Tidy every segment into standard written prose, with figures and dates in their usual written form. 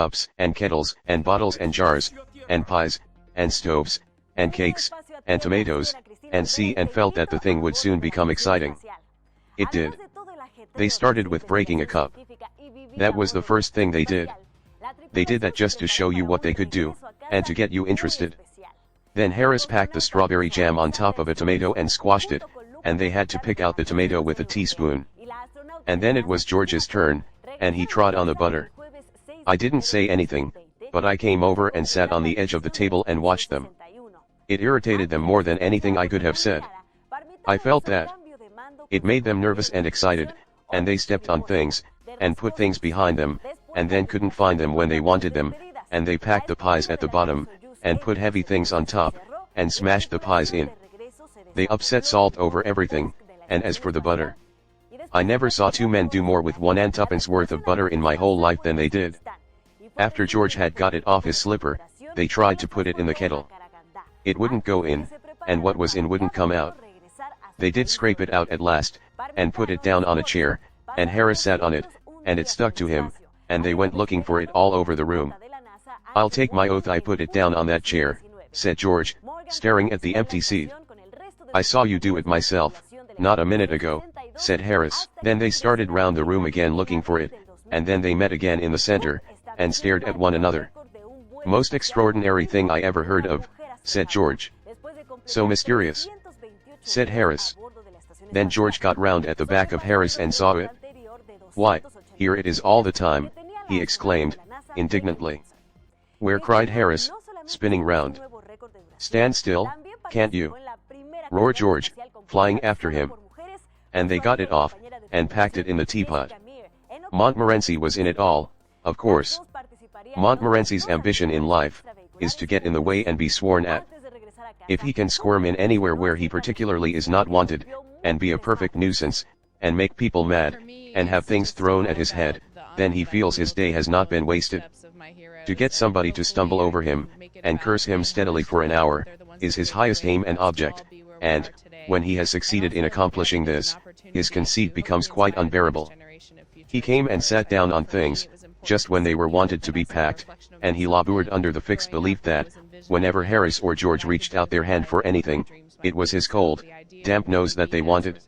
cups, and kettles, and bottles and jars, and pies, and stoves, and cakes, and tomatoes, and see and felt that the thing would soon become exciting. It did. They started with breaking a cup. That was the first thing they did. They did that just to show you what they could do, and to get you interested. Then Harris packed the strawberry jam on top of a tomato and squashed it, and they had to pick out the tomato with a teaspoon. And then it was George's turn, and he trod on the butter. I didn't say anything, but I came over and sat on the edge of the table and watched them. It irritated them more than anything I could have said. I felt that. It made them nervous and excited, and they stepped on things, and put things behind them, and then couldn't find them when they wanted them, and they packed the pies at the bottom, and put heavy things on top, and smashed the pies in. They upset salt over everything, and as for the butter, I never saw two men do more with 1 and tuppence worth of butter in my whole life than they did. After George had got it off his slipper, they tried to put it in the kettle. It wouldn't go in, and what was in wouldn't come out. They did scrape it out at last, and put it down on a chair, and Harris sat on it, and it stuck to him, and they went looking for it all over the room. "I'll take my oath I put it down on that chair," said George, staring at the empty seat. "I saw you do it myself, not a minute ago," said Harris. Then they started round the room again looking for it, and then they met again in the center, and stared at one another. "Most extraordinary thing I ever heard of," said George. "So mysterious," said Harris. Then George got round at the back of Harris and saw it. "Why, here it is all the time," he exclaimed, indignantly. "Where?" cried Harris, spinning round. "Stand still, can't you?" roared George, flying after him. And they got it off, and packed it in the teapot. Montmorency was in it all, of course. Montmorency's ambition in life is to get in the way and be sworn at. If he can squirm in anywhere where he particularly is not wanted, and be a perfect nuisance, and make people mad, and have things thrown at his head, then he feels his day has not been wasted. To get somebody to stumble over him, and curse him steadily for an hour, is his highest aim and object, and, when he has succeeded in accomplishing this, his conceit becomes quite unbearable. He came and sat down on things, just when they were wanted to be packed, and he labored under the fixed belief that, whenever Harris or George reached out their hand for anything, it was his cold, damp nose that they wanted.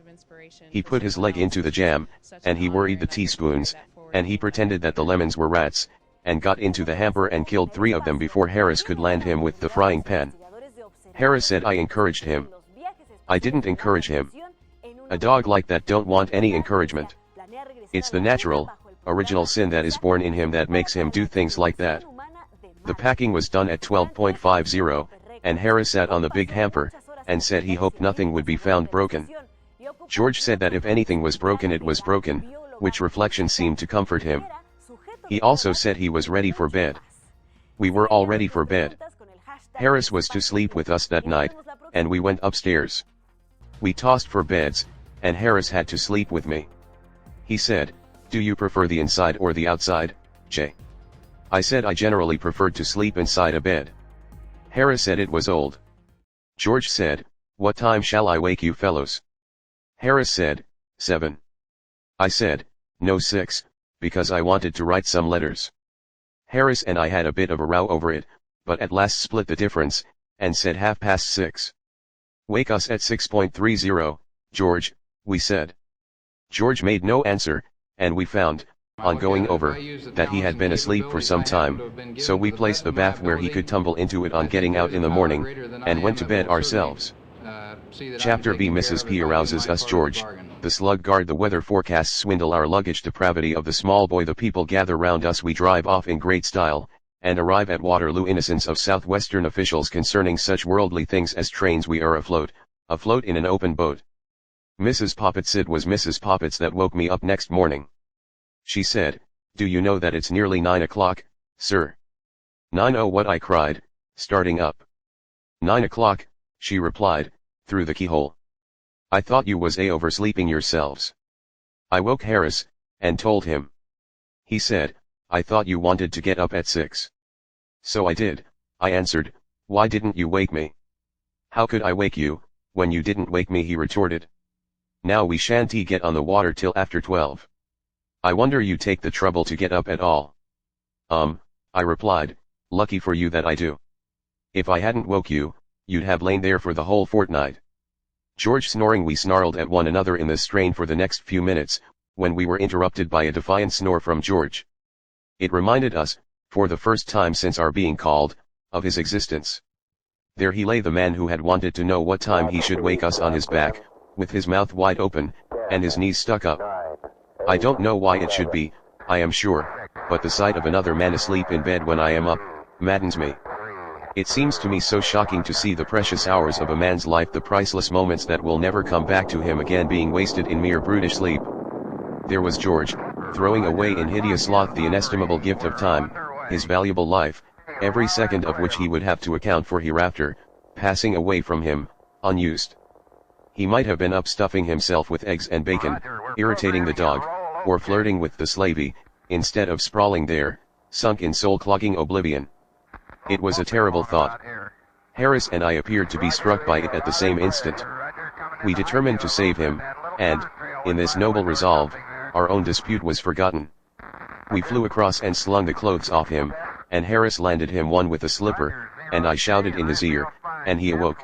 He put his leg into the jam, and he worried the teaspoons, and he pretended that the lemons were rats, and got into the hamper and killed 3 of them before Harris could land him with the frying pan. Harris said I encouraged him. I didn't encourage him. A dog like that don't want any encouragement. It's the natural, original sin that is born in him that makes him do things like that. The packing was done at 12:50, and Harris sat on the big hamper, and said he hoped nothing would be found broken. George said that if anything was broken it was broken, which reflection seemed to comfort him. He also said he was ready for bed. We were all ready for bed. Harris was to sleep with us that night, and we went upstairs. We tossed for beds, and Harris had to sleep with me. He said, "Do you prefer the inside or the outside, Jay?" I said I generally preferred to sleep inside a bed. Harris said it was old. George said, "What time shall I wake you fellows?" Harris said, 7. I said, "No 6, because I wanted to write some letters." Harris and I had a bit of a row over it, but at last split the difference, and said 6:30. "Wake us at 6:30, George," we said. George made no answer, and we found, on going over, that he had been asleep for some time, so we placed the bath where he could tumble into it on getting out in the morning, and went to bed ourselves. Chapter B. Mrs. P arouses us. George, the slug guard. The weather forecasts swindle our luggage. Depravity of the small boy. The people gather round us. We drive off in great style, and arrive at Waterloo. Innocence of southwestern officials concerning such worldly things as trains. We are afloat in an open boat. Mrs. Poppets. It was Mrs. Poppets that woke me up next morning. She said, "Do you know that it's nearly 9 o'clock, sir?" "9 what?" I cried, starting up. 9 o'clock, she replied, through the keyhole. "I thought you was oversleeping yourselves." I woke Harris, and told him. He said, "I thought you wanted to get up at 6. "So I did," I answered. "Why didn't you wake me?" "How could I wake you, when you didn't wake me?" he retorted. "Now we shan't get on the water till after 12. I wonder you take the trouble to get up at all." I replied, lucky for you that I do. If I hadn't woke you, you'd have lain there for the whole fortnight. George snoring. We snarled at one another in this strain for the next few minutes, when we were interrupted by a defiant snore from George. It reminded us, for the first time since our being called, of his existence. There he lay, the man who had wanted to know what time he should wake us, on his back, with his mouth wide open, and his knees stuck up. I don't know why it should be, I am sure, but the sight of another man asleep in bed when I am up, maddens me. It seems to me so shocking to see the precious hours of a man's life, the priceless moments that will never come back to him again, being wasted in mere brutish sleep. There was George, throwing away in hideous sloth the inestimable gift of time, his valuable life, every second of which he would have to account for hereafter, passing away from him, unused. He might have been up stuffing himself with eggs and bacon, irritating the dog, or flirting with the slavey, instead of sprawling there, sunk in soul-clogging oblivion. It was a terrible thought. Harris and I appeared to be struck by it at the same instant. We determined to save him, and, in this noble resolve, our own dispute was forgotten. We flew across and slung the clothes off him, and Harris landed him one with a slipper, and I shouted in his ear, and he awoke.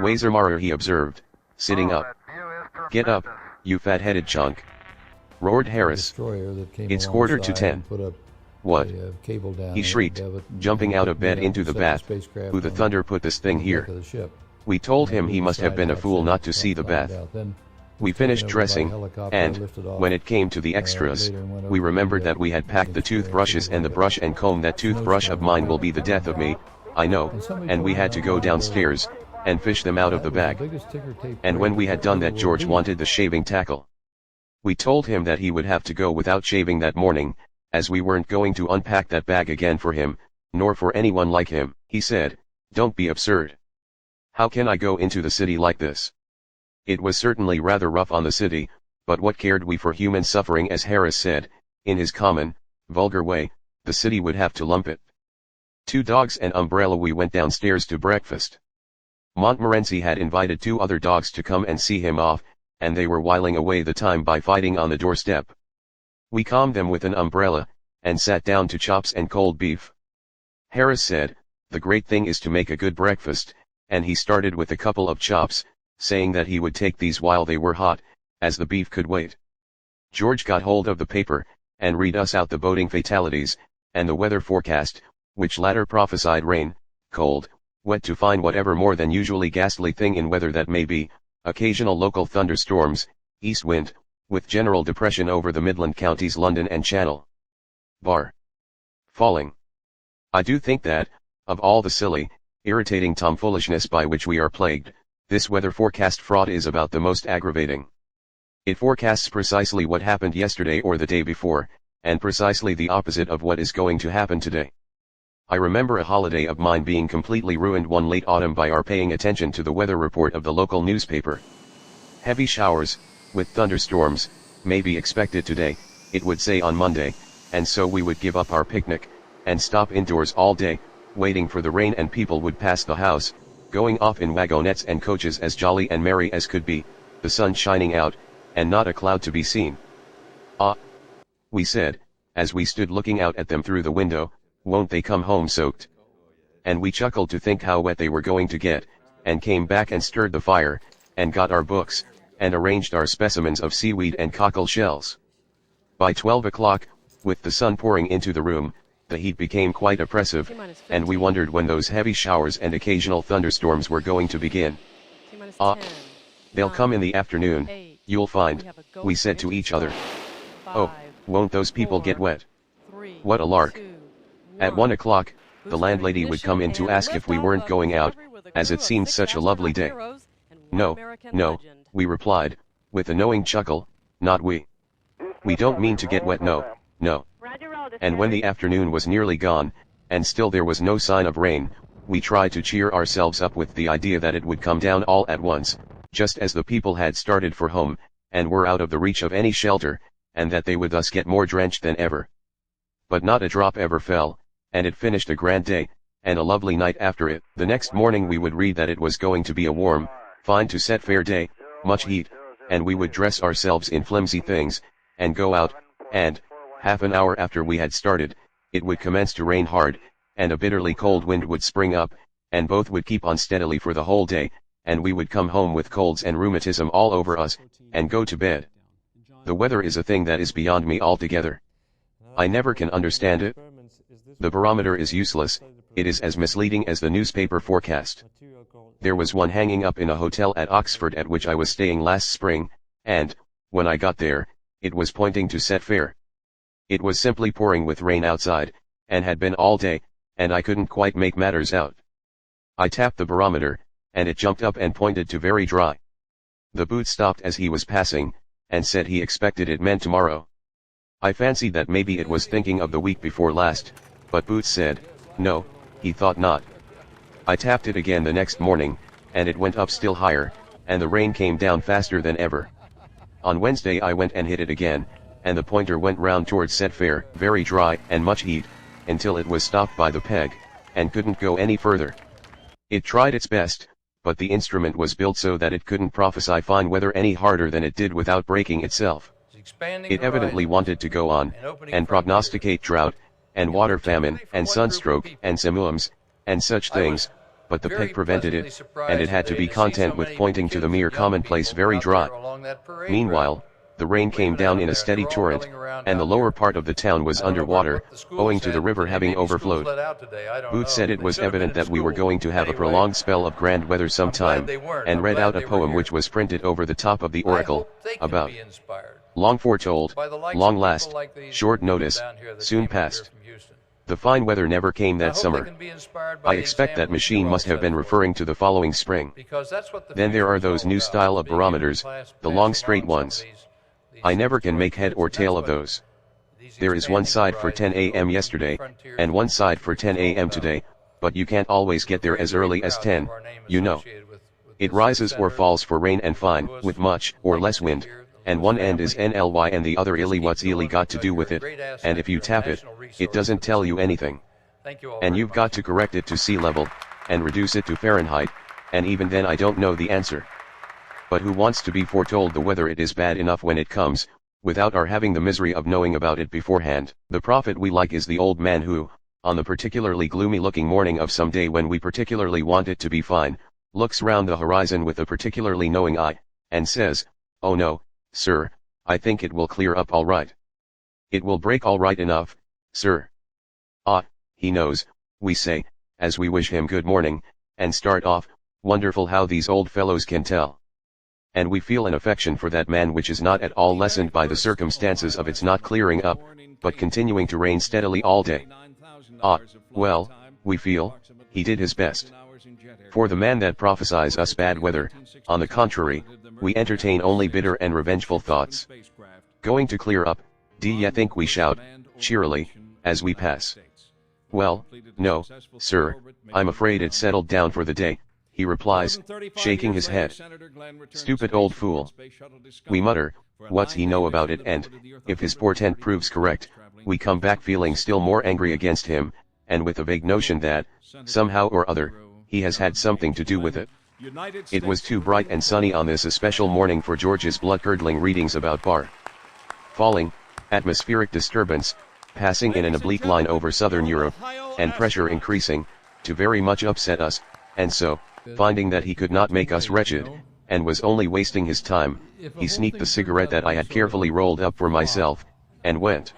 "Wazermarer," he observed, sitting up. "Get up, you fat-headed chunk," roared Harris. "It's 9:45. What?" he shrieked, jumping out of bed into the bath. "Who the thunder put this thing here?" We told him he must have been a fool not to see the bath. We finished dressing, and, when it came to the extras, we remembered that we had packed the toothbrushes and the brush and comb. "That toothbrush of mine will be the death of me, I know," and we had to go downstairs, and fish them out of the bag. And when we had done that, George wanted the shaving tackle. We told him that he would have to go without shaving that morning, as we weren't going to unpack that bag again for him, nor for anyone like him. He said, "Don't be absurd. How can I go into the city like this?" It was certainly rather rough on the city, but what cared we for human suffering? As Harris said, in his common, vulgar way, the city would have to lump it. 2 dogs and umbrella. We went downstairs to breakfast. Montmorency had invited 2 other dogs to come and see him off, and they were whiling away the time by fighting on the doorstep. We calmed them with an umbrella, and sat down to chops and cold beef. Harris said, "The great thing is to make a good breakfast," and he started with a couple of chops, saying that he would take these while they were hot, as the beef could wait. George got hold of the paper, and read us out the boating fatalities, and the weather forecast, which latter prophesied rain, cold, wet, to fine, whatever more than usually ghastly thing in weather that may be, occasional local thunderstorms, east wind, with general depression over the Midland counties, London and Channel Bar. Falling. I do think that, of all the silly, irritating tomfoolishness by which we are plagued, this weather forecast fraud is about the most aggravating. It forecasts precisely what happened yesterday or the day before, and precisely the opposite of what is going to happen today. I remember a holiday of mine being completely ruined one late autumn by our paying attention to the weather report of the local newspaper. Heavy showers, with thunderstorms, may be expected today, it would say on Monday, and so we would give up our picnic, and stop indoors all day, waiting for the rain, and people would pass the house, going off in wagonettes and coaches as jolly and merry as could be, the sun shining out, and not a cloud to be seen. "Ah," we said, as we stood looking out at them through the window, "won't they come home soaked?" And we chuckled to think how wet they were going to get, and came back and stirred the fire, and got our books, and arranged our specimens of seaweed and cockle shells. By 12 o'clock, with the sun pouring into the room, the heat became quite oppressive, and we wondered when those heavy showers and occasional thunderstorms were going to begin. "Ah, they'll come in the afternoon, you'll find," we said to each other. "Oh, won't those people get wet? What a lark." At 1 o'clock, the landlady would come in to ask if we weren't going out, as it seemed such a lovely day. "No, no," we replied, with a knowing chuckle, "not we. We don't mean to get wet, no, no." And when the afternoon was nearly gone, and still there was no sign of rain, we tried to cheer ourselves up with the idea that it would come down all at once, just as the people had started for home, and were out of the reach of any shelter, and that they would thus get more drenched than ever. But not a drop ever fell, and it finished a grand day, and a lovely night after it. The next morning we would read that it was going to be a warm, fine to set fair day, much heat, and we would dress ourselves in flimsy things, and go out, and, half an hour after we had started, it would commence to rain hard, and a bitterly cold wind would spring up, and both would keep on steadily for the whole day, and we would come home with colds and rheumatism all over us, and go to bed. The weather is a thing that is beyond me altogether. I never can understand it. The barometer is useless, it is as misleading as the newspaper forecast. There was one hanging up in a hotel at Oxford at which I was staying last spring, and, when I got there, it was pointing to set fair. It was simply pouring with rain outside, and had been all day, and I couldn't quite make matters out. I tapped the barometer, and it jumped up and pointed to very dry. The boot stopped as he was passing, and said he expected it meant tomorrow. I fancied that maybe it was thinking of the week before last, but Boots said, no, he thought not. I tapped it again the next morning, and it went up still higher, and the rain came down faster than ever. On Wednesday I went and hit it again, and the pointer went round towards set fair, very dry and much heat, until it was stopped by the peg, and couldn't go any further. It tried its best, but the instrument was built so that it couldn't prophesy fine weather any harder than it did without breaking itself. It evidently wanted to go on, and prognosticate drought, and water famine, and sunstroke, and samums, and such things, but the peg prevented it, and it had to be content with pointing to the mere commonplace very dry. Meanwhile, the rain came down in a steady torrent, and the lower part of the town was under water, owing to the river having overflowed. Booth said it was evident that we were going to have a prolonged spell of grand weather some time, and read out a poem which was printed over the top of the oracle, about long foretold, long last, short notice, soon past. The fine weather never came that summer. I expect that machine must have been referring to the following spring. Then there are those new style of barometers, the long straight ones. I never can make head or tail of those. There is one side for 10 a.m. yesterday, and one side for 10 a.m. today, but you can't always get there as early as 10, you know. It rises or falls for rain and fine, with much or less wind, and one end is NLY and the other illy. What's illy got to do with it, and if you tap it, it doesn't tell you anything. And you've got to correct it to sea level, and reduce it to Fahrenheit, and even then I don't know the answer. But who wants to be foretold the weather? It is bad enough when it comes, without our having the misery of knowing about it beforehand. The prophet we like is the old man who, on the particularly gloomy looking morning of some day when we particularly want it to be fine, looks round the horizon with a particularly knowing eye, and says, oh no, sir, I think it will clear up all right. It will break all right enough, sir. Ah, he knows, we say, as we wish him good morning, and start off. Wonderful how these old fellows can tell. And we feel an affection for that man which is not at all lessened by the circumstances of its not clearing up, but continuing to rain steadily all day. Ah, well, we feel, he did his best. For the man that prophesies us bad weather, on the contrary, we entertain only bitter and revengeful thoughts. Going to clear up, do ye think we shout, cheerily, as we pass? Well, no, sir, I'm afraid it's settled down for the day, he replies, shaking his head. Stupid old fool. We mutter, what's he know about it? And, if his portent proves correct, we come back feeling still more angry against him, and with a vague notion that, somehow or other, he has had something to do with it. It was too bright and sunny on this especial morning for George's blood-curdling readings about bar falling, atmospheric disturbance, passing in an oblique line over southern Europe, and pressure increasing, to very much upset us, and so, finding that he could not make us wretched, and was only wasting his time, he sneaked the cigarette that I had carefully rolled up for myself, and went.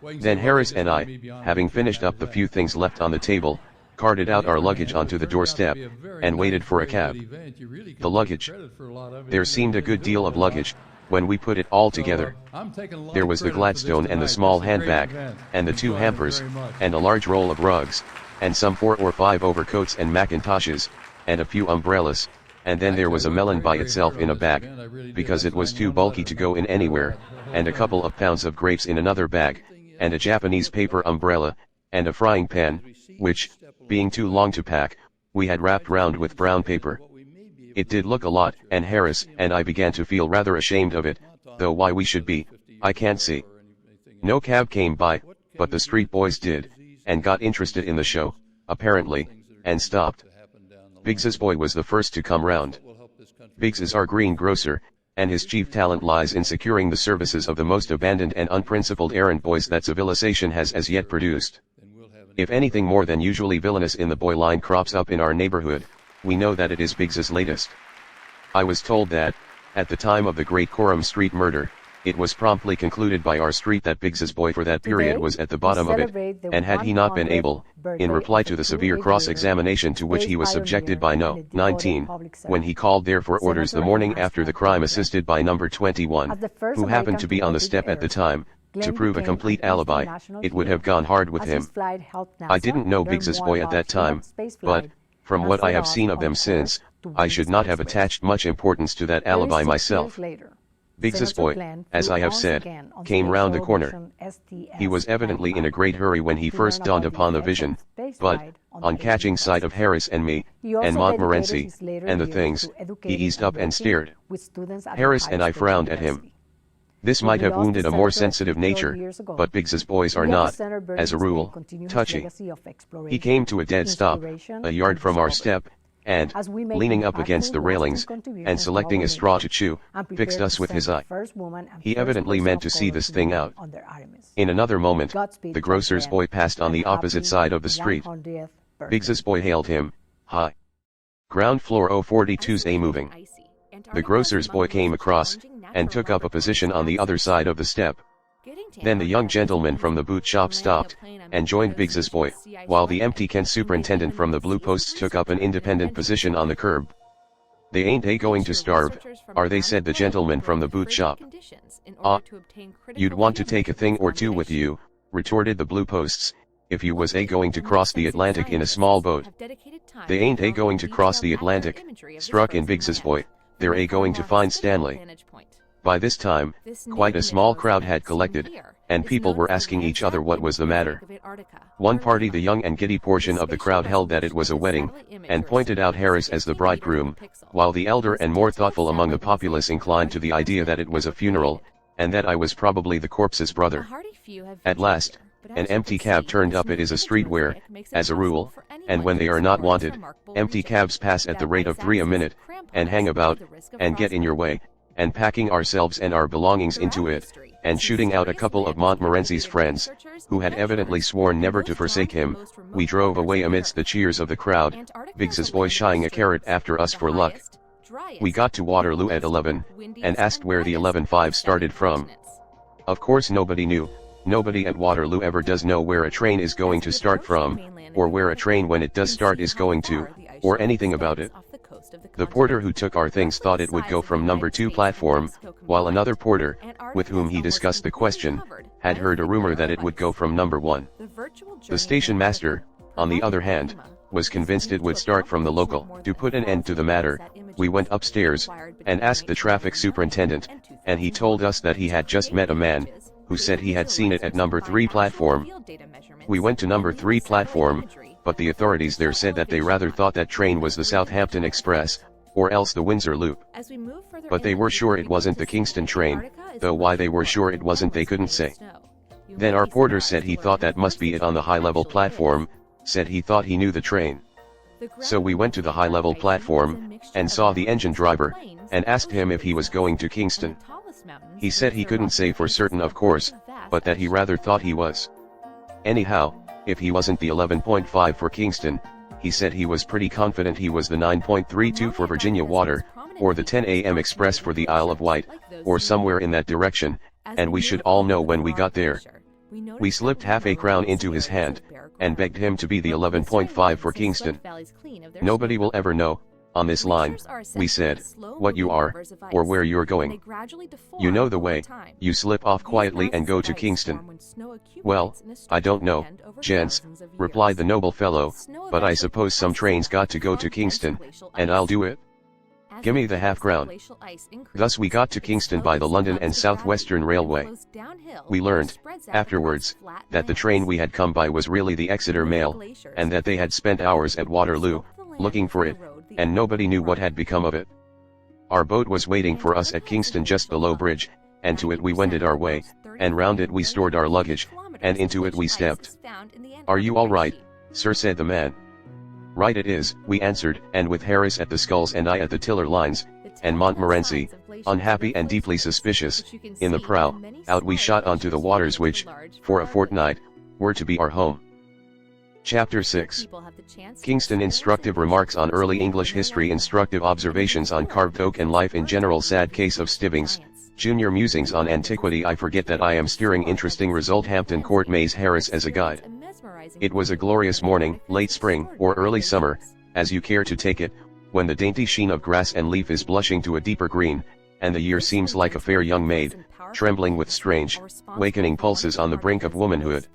Then Harris and I, having finished up the few things left on the table, carted out our luggage onto the doorstep, and waited for a cab. The luggage. There seemed a good deal of luggage, when we put it all together. There was the Gladstone and the small handbag, and the 2 hampers, and a large roll of rugs, and some 4 or 5 overcoats and mackintoshes, and a few umbrellas, and then there was a melon by itself in a bag, because it was too bulky to go in anywhere, and a couple of pounds of grapes in another bag, and a Japanese paper umbrella, and a frying pan, which, being too long to pack, we had wrapped round with brown paper. It did look a lot, and Harris and I began to feel rather ashamed of it, though why we should be, I can't see. No cab came by, but the street boys did, and got interested in the show, apparently, and stopped. Biggs's boy was the first to come round. Biggs is our greengrocer, and his chief talent lies in securing the services of the most abandoned and unprincipled errand boys that civilization has as yet produced. If anything more than usually villainous in the boy line crops up in our neighborhood, we know that it is Biggs's latest. I was told that, at the time of the Great Coram Street murder, it was promptly concluded by our street that Biggs's boy for that period was at the bottom of it, and had he not been able, in reply to the severe cross-examination to which he was subjected by No. 19, when he called there for orders the morning after the crime assisted by number 21, who happened to be on the step at the time, to prove a complete alibi, it would have gone hard with him. I didn't know Biggs's boy at that time, but, from what I have seen of them since, I should not have attached much importance to that alibi myself. Biggs's boy, as I have said, came round the corner. He was evidently in a great hurry when he first dawned upon the vision, but, on catching sight of Harris and me, and Montmorency, and the things, he eased up and stared. Harris and I frowned at him. This might have wounded a more sensitive nature, but Biggs's boys are not, as a rule, touchy. He came to a dead stop, a yard from our step, and, leaning up against the railings, and selecting a straw to chew, fixed us with his eye. He evidently meant to see this thing out. In another moment, the grocer's boy passed on the opposite side of the street. Biggs's boy hailed him, "Hi. Ground floor 042's A moving." The grocer's boy came across, and took up a position on the other side of the step. Then the young gentleman from the boot shop stopped, and joined Biggs's boy, while the empty Kent superintendent from the Blue Posts took up an independent position on the curb. "They ain't going to starve, are they?" said the gentleman from the boot shop. "Ah, you'd want to take a thing or two with you," retorted the Blue Posts, "if you was going to cross the Atlantic in a small boat." "They ain't going to cross the Atlantic," struck in Biggs's boy, "they're going to find Stanley." By this time, quite a small crowd had collected, and people were asking each other what was the matter. One party, the young and giddy portion of the crowd, held that it was a wedding, and pointed out Harris as the bridegroom, while the elder and more thoughtful among the populace inclined to the idea that it was a funeral, and that I was probably the corpse's brother. At last, an empty cab turned up. It is a street where, as a rule, and when they are not wanted, empty cabs pass at the rate of 3 a minute, and hang about, and get in your way, and packing ourselves and our belongings into it, and shooting out a couple of Montmorency's friends, who had evidently sworn never to forsake him, we drove away amidst the cheers of the crowd, Biggs's boy shying a carrot after us for luck. We got to Waterloo at 11, and asked where the 11.5 started from. Of course nobody knew. Nobody at Waterloo ever does know where a train is going to start from, or where a train when it does start is going to, or anything about it. The porter who took our things thought it would go from number 2 platform, while another porter, with whom he discussed the question, had heard a rumor that it would go from number 1. The station master, on the other hand, was convinced it would start from the local. To put an end to the matter, we went upstairs, and asked the traffic superintendent, and he told us that he had just met a man, who said he had seen it at number 3 platform. We went to number 3 platform, but the authorities there said that they rather thought that train was the Southampton Express, or else the Windsor Loop. But they were sure it wasn't the Kingston train, though why they were sure it wasn't they couldn't say. Then our porter said he thought that must be it on the high-level platform, said he thought he knew the train. So we went to the high-level platform, and saw the engine driver, and asked him if he was going to Kingston. He said he couldn't say for certain of course, but that he rather thought he was. Anyhow, if he wasn't the 11.5 for Kingston, he said he was pretty confident he was the 9.32 for Virginia Water, or the 10 a.m. express for the Isle of Wight, or somewhere in that direction, and we should all know when we got there. We slipped half a crown into his hand, and begged him to be the 11.5 for Kingston. Nobody will ever know, on this line, we said, what you are, or where you're going. You know the way, you slip off quietly and go to Kingston. Well, I don't know, gents, replied the noble fellow, but I suppose some trains got to go to Kingston, and I'll do it. Gimme the half-crown. Thus we got to Kingston by the London and South Western Railway. We learned, afterwards, that the train we had come by was really the Exeter Mail, and that they had spent hours at Waterloo, looking for it, and nobody knew what had become of it. Our boat was waiting for us at Kingston just below bridge, and to it we wended our way, and round it we stored our luggage, and into it we stepped. "Are you all right, sir?" said the man. "Right it is," we answered, and with Harris at the sculls and I at the tiller lines, and Montmorency, unhappy and deeply suspicious. In the prow, out we shot onto the waters which, for a fortnight, were to be our home. Chapter 6. Kingston instructive remarks on early English history, instructive observations on carved oak and life in general, sad case of Stibbings, junior musings on antiquity. I forget that I am steering interesting result Hampton Court Maze Harris as a guide. It was a glorious morning, late spring, or early summer, as you care to take it, when the dainty sheen of grass and leaf is blushing to a deeper green, and the year seems like a fair young maid, trembling with strange, wakening pulses on the brink of womanhood.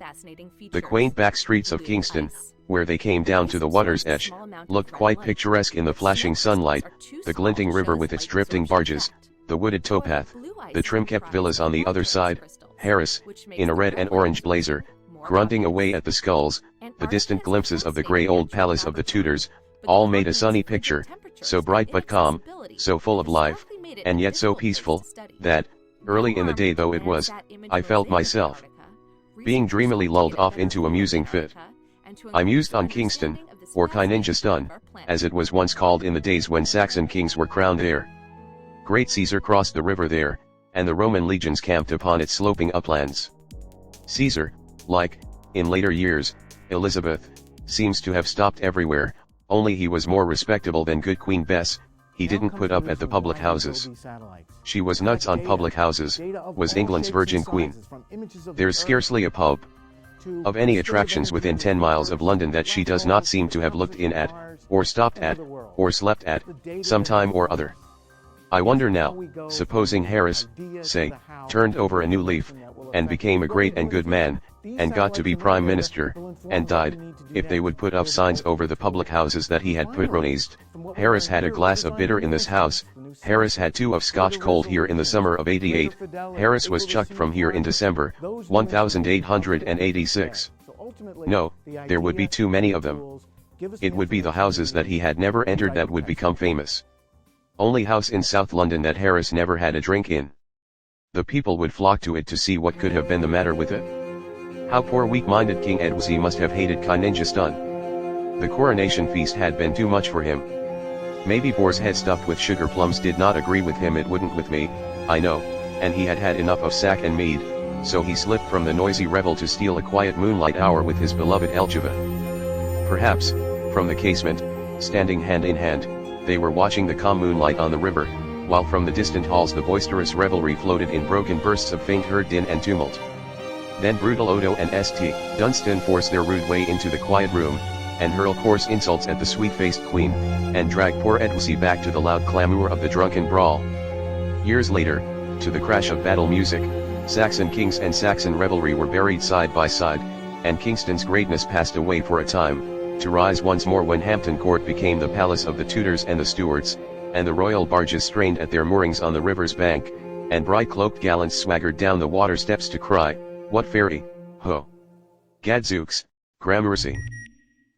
The quaint back streets of Kingston, where they came down to the water's edge, looked quite picturesque in the flashing sunlight, the glinting river with its drifting barges, the wooded towpath, the trim-kept villas on the other side, Harris, in a red and orange blazer, grunting away at the sculls, the distant glimpses of the grey old palace of the Tudors, all made a sunny picture, so bright but calm, so full of life, and yet so peaceful, that, early in the day though it was, I felt myself being dreamily lulled off into a musing fit. I mused on Kingston, or Kyningistan, as it was once called in the days when Saxon kings were crowned there. Great Caesar crossed the river there, and the Roman legions camped upon its sloping uplands. Caesar, like, in later years, Elizabeth, seems to have stopped everywhere, only he was more respectable than good Queen Bess. He didn't put up at the public houses. She was nuts on public houses, was England's Virgin Queen. There's scarcely a pub of any attractions within 10 miles of London that she does not seem to have looked in at, or stopped at, or slept at, some time or other. I wonder now, supposing Harris, say, turned over a new leaf, and became a great and good man, and got to be Prime Minister, and died, if they would put up signs over the public houses that he had patronized. Harris had a glass of bitter in this house, Harris had 2 of Scotch cold here in the summer of '88, Harris was chucked from here in December, 1886. No, there would be too many of them. It would be the houses that he had never entered that would become famous. Only house in South London that Harris never had a drink in. The people would flock to it to see what could have been the matter with it. How poor weak-minded King Edward must have hated Kyningistan. The coronation feast had been too much for him. Maybe boar's head stuffed with sugar plums did not agree with him, it wouldn't with me, I know, and he had had enough of sack and mead, so he slipped from the noisy revel to steal a quiet moonlight hour with his beloved Elcheva. Perhaps, from the casement, standing hand in hand, they were watching the calm moonlight on the river, while from the distant halls the boisterous revelry floated in broken bursts of faint-heard din and tumult. Then brutal Odo and St. Dunstan forced their rude way into the quiet room, and hurl coarse insults at the sweet-faced queen, and drag poor Edward back to the loud clamour of the drunken brawl. Years later, to the crash of battle music, Saxon kings and Saxon revelry were buried side by side, and Kingston's greatness passed away for a time, to rise once more when Hampton Court became the palace of the Tudors and the Stuarts, and the royal barges strained at their moorings on the river's bank, and bright-cloaked gallants swaggered down the water steps to cry, "What fairy, ho! Gadzooks, gramercy!"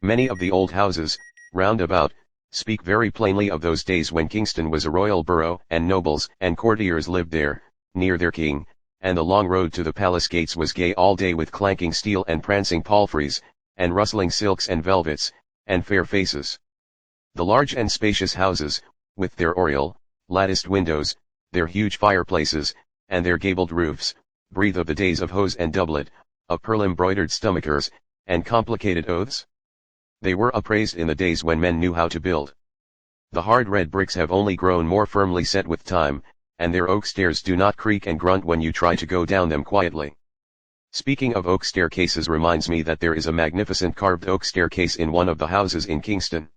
Many of the old houses, round about, speak very plainly of those days when Kingston was a royal borough, and nobles and courtiers lived there, near their king, and the long road to the palace gates was gay all day with clanking steel and prancing palfreys, and rustling silks and velvets, and fair faces. The large and spacious houses, with their oriel, latticed windows, their huge fireplaces, and their gabled roofs, breathe of the days of hose and doublet, of pearl-embroidered stomachers, and complicated oaths. They were appraised in the days when men knew how to build. The hard red bricks have only grown more firmly set with time, and their oak stairs do not creak and grunt when you try to go down them quietly. Speaking of oak staircases reminds me that there is a magnificent carved oak staircase in one of the houses in Kingston.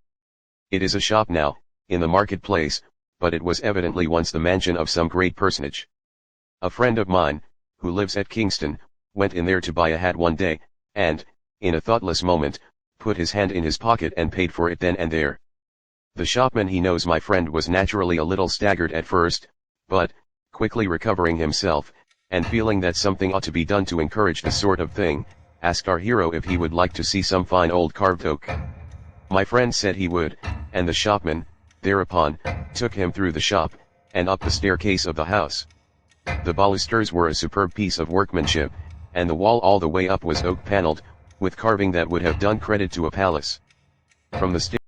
It is a shop now, in the marketplace, but it was evidently once the mansion of some great personage. A friend of mine, who lives at Kingston, went in there to buy a hat one day, and, in a thoughtless moment, put his hand in his pocket and paid for it then and there. The shopman, he knows my friend, was naturally a little staggered at first, but, quickly recovering himself, and feeling that something ought to be done to encourage this sort of thing, asked our hero if he would like to see some fine old carved oak. My friend said he would, and the shopman, thereupon, took him through the shop, and up the staircase of the house. The balusters were a superb piece of workmanship, and the wall all the way up was oak panelled, with carving that would have done credit to a palace. From the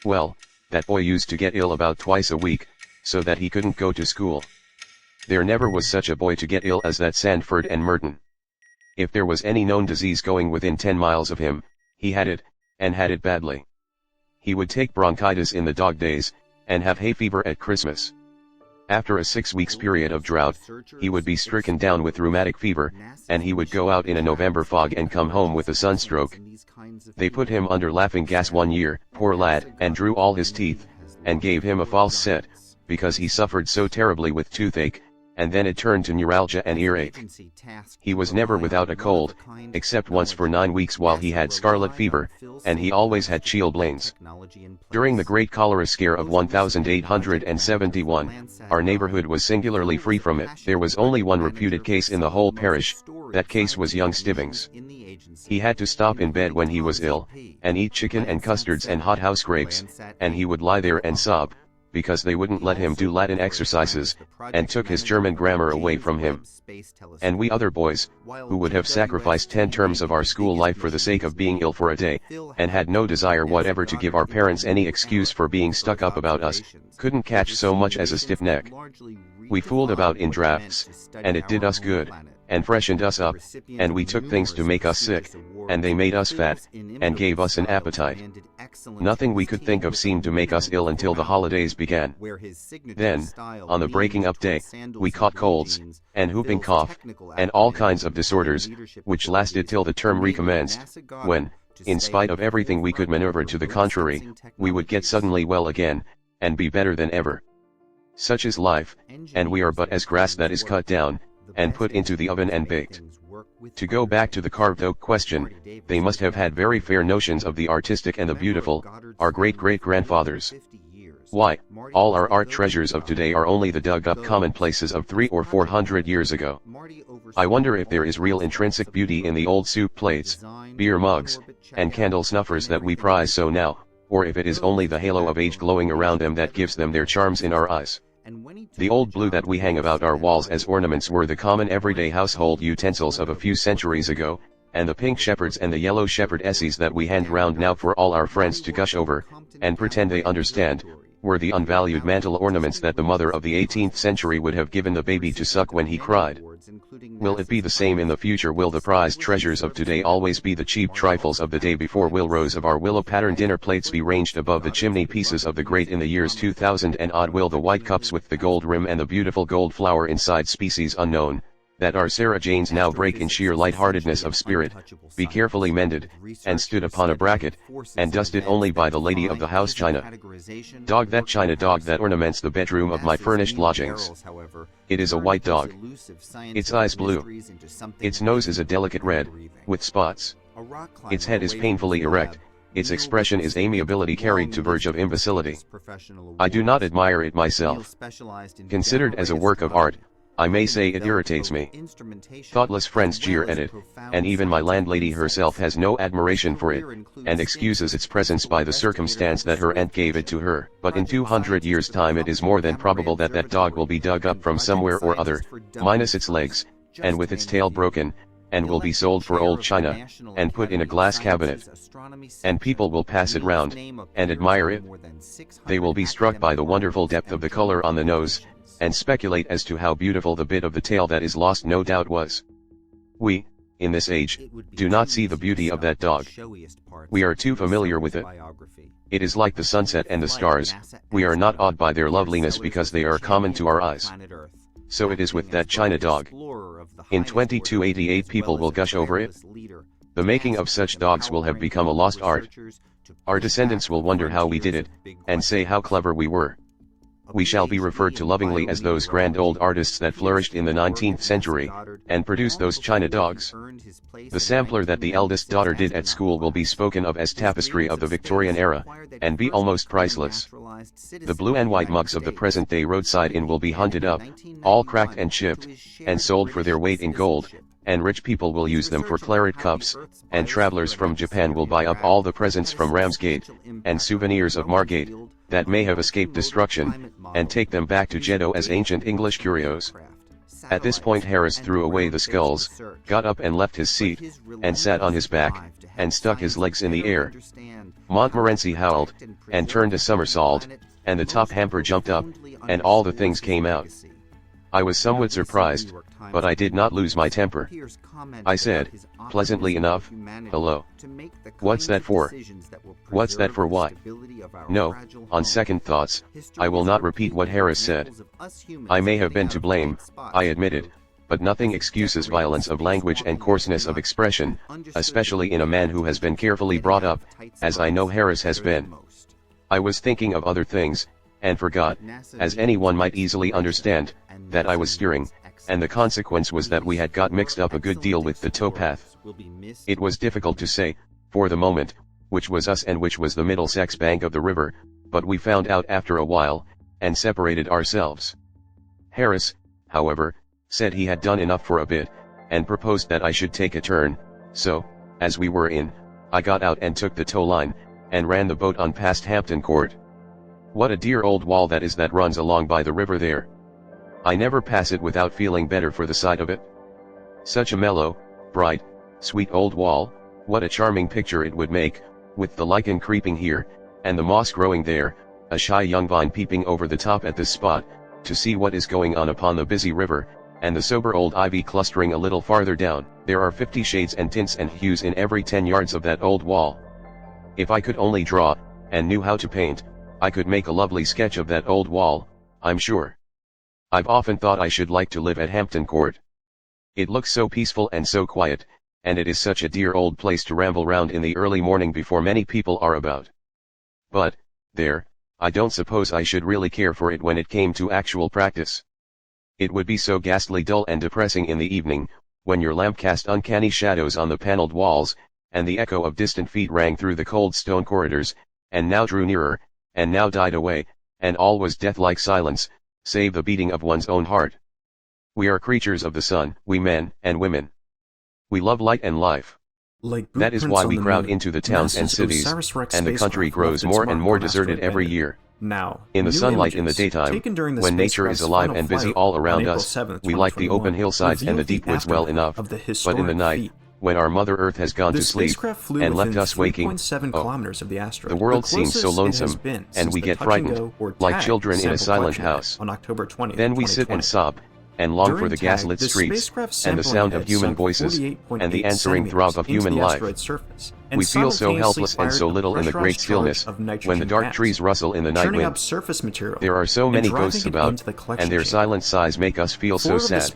Well, that boy used to get ill about twice a week, so that he couldn't go to school. There never was such a boy to get ill as that Sandford and Merton. If there was any known disease going within 10 miles of him, he had it, and had it badly. He would take bronchitis in the dog days, and have hay fever at Christmas. After a 6 weeks period of drought, he would be stricken down with rheumatic fever, and he would go out in a November fog and come home with a sunstroke. They put him under laughing gas 1 year, poor lad, and drew all his teeth, and gave him a false set, because he suffered so terribly with toothache, and then it turned to neuralgia and earache. He was never without a cold, except once for 9 weeks while he had scarlet fever, and he always had chilblains. During the Great Cholera Scare of 1871, our neighborhood was singularly free from it. There was only one reputed case in the whole parish. That case was young Stivings. He had to stop in bed when he was ill, and eat chicken and custards and hot house grapes, and he would lie there and sob, because they wouldn't let him do Latin exercises, and took his German grammar away from him. And we other boys, who would have sacrificed 10 terms of our school life for the sake of being ill for a day, and had no desire whatever to give our parents any excuse for being stuck up about us, couldn't catch so much as a stiff neck. We fooled about in drafts, and it did us good, and freshened us up, and we took things to make us sick, and they made us fat, and gave us an appetite. Nothing we could think of seemed to make us ill until the holidays began. Then, on the breaking up day, we caught colds, and whooping cough, and all kinds of disorders, which lasted till the term recommenced, when, in spite of everything we could maneuver to the contrary, we would get suddenly well again, and be better than ever. Such is life, and we are but as grass that is cut down, and put into the oven and baked. To go back to the carved oak question, they must have had very fair notions of the artistic and the beautiful, our great-great-grandfathers. Why, all our art treasures of today are only the dug-up commonplaces of 300 or 400 years ago. I wonder if there is real intrinsic beauty in the old soup plates, beer mugs, and candle snuffers that we prize so now, or if it is only the halo of age glowing around them that gives them their charms in our eyes. The old blue that we hang about our walls as ornaments were the common everyday household utensils of a few centuries ago, and the pink shepherds and the yellow shepherd essies that we hand round now for all our friends to gush over, and pretend they understand, were the unvalued mantle ornaments that the mother of the 18th century would have given the baby to suck when he cried. Will it be the same in the future? Will the prized treasures of today always be the cheap trifles of the day before? Will rows of our willow-patterned dinner plates be ranged above the chimney pieces of the grate in the years 2000 and odd? Will the white cups with the gold rim and the beautiful gold flower inside, species unknown, that our Sarah Janes now break in sheer lightheartedness of spirit, be carefully mended, and stood upon a bracket, and dusted only by the lady of the house? China dog, that China dog that ornaments the bedroom of my furnished lodgings. It is a white dog. Its eyes blue. Its nose is a delicate red, with spots. Its head is painfully erect. Its expression is amiability carried to verge of imbecility. I do not admire it myself. Considered as a work of art, I may say it irritates me. Thoughtless friends jeer at it, and even my landlady herself has no admiration for it, and excuses its presence by the circumstance that her aunt gave it to her. But in 200 years' time it is more than probable that that dog will be dug up from somewhere or other, minus its legs, and with its tail broken, and will be sold for old china, and put in a glass cabinet. And people will pass it round, and admire it. They will be struck by the wonderful depth of the color on the nose, and speculate as to how beautiful the bit of the tail that is lost no doubt was. We, in this age, do not see the beauty of that dog. We are too familiar with it. It is like the sunset and the stars, we are not awed by their loveliness because they are common to our eyes. So it is with that China dog. In 2288 people will gush over it. The making of such dogs will have become a lost art. Our descendants will wonder how we did it, and say how clever we were. We shall be referred to lovingly as those grand old artists that flourished in the 19th century, and produced those China dogs. The sampler that the eldest daughter did at school will be spoken of as tapestry of the Victorian era, and be almost priceless. The blue and white mugs of the present-day roadside inn will be hunted up, all cracked and chipped, and sold for their weight in gold, and rich people will use them for claret cups, and travelers from Japan will buy up all the presents from Ramsgate, and souvenirs of Margate, that may have escaped destruction, and take them back to Jeddo as ancient English curios. At this point Harris threw away the sculls, got up and left his seat, and sat on his back, and stuck his legs in the air. Montmorency howled, and turned a somersault, and the top hamper jumped up, and all the things came out. I was somewhat surprised, but I did not lose my temper. I said, pleasantly enough, "Hello. What's that for? What's that for what?" No, on second thoughts, I will not repeat what Harris said. I may have been to blame, I admitted, but nothing excuses violence of language and coarseness of expression, especially in a man who has been carefully brought up, as I know Harris has been. I was thinking of other things, and forgot, as anyone might easily understand, that I was steering, and the consequence was that we had got mixed up a good deal with the towpath. It was difficult to say, for the moment, which was us and which was the Middlesex bank of the river, but we found out after a while, and separated ourselves. Harris, however, said he had done enough for a bit, and proposed that I should take a turn, so, as we were in, I got out and took the tow line, and ran the boat on past Hampton Court. What a dear old wall that is that runs along by the river there. I never pass it without feeling better for the sight of it. Such a mellow, bright, sweet old wall, what a charming picture it would make, with the lichen creeping here, and the moss growing there, a shy young vine peeping over the top at this spot, to see what is going on upon the busy river, and the sober old ivy clustering a little farther down. There are 50 shades and tints and hues in every 10 yards of that old wall. If I could only draw, and knew how to paint, I could make a lovely sketch of that old wall, I'm sure. I've often thought I should like to live at Hampton Court. It looks so peaceful and so quiet, and it is such a dear old place to ramble round in the early morning before many people are about. But, there, I don't suppose I should really care for it when it came to actual practice. It would be so ghastly dull and depressing in the evening, when your lamp cast uncanny shadows on the panelled walls, and the echo of distant feet rang through the cold stone corridors, and now drew nearer, and now died away, and all was death-like silence, save the beating of one's own heart. We are creatures of the sun, we men and women. We love light and life. That is why we crowd into the towns and cities, and the country grows more and more deserted every year. Now, in the sunlight in the daytime, when nature is alive and busy all around us, we like the open hillsides and the deep woods well enough, but in the night, when our Mother Earth has gone to sleep, and left us waking, the world seems so lonesome, and we get frightened, like children in a silent house. Then we sit and sob, and long for the gaslit streets, and the sound of human voices, and the answering throb of human life. We feel so helpless and so little in the great stillness, when the dark trees rustle in the night wind. There are so many ghosts about, and their silent sighs make us feel so sad.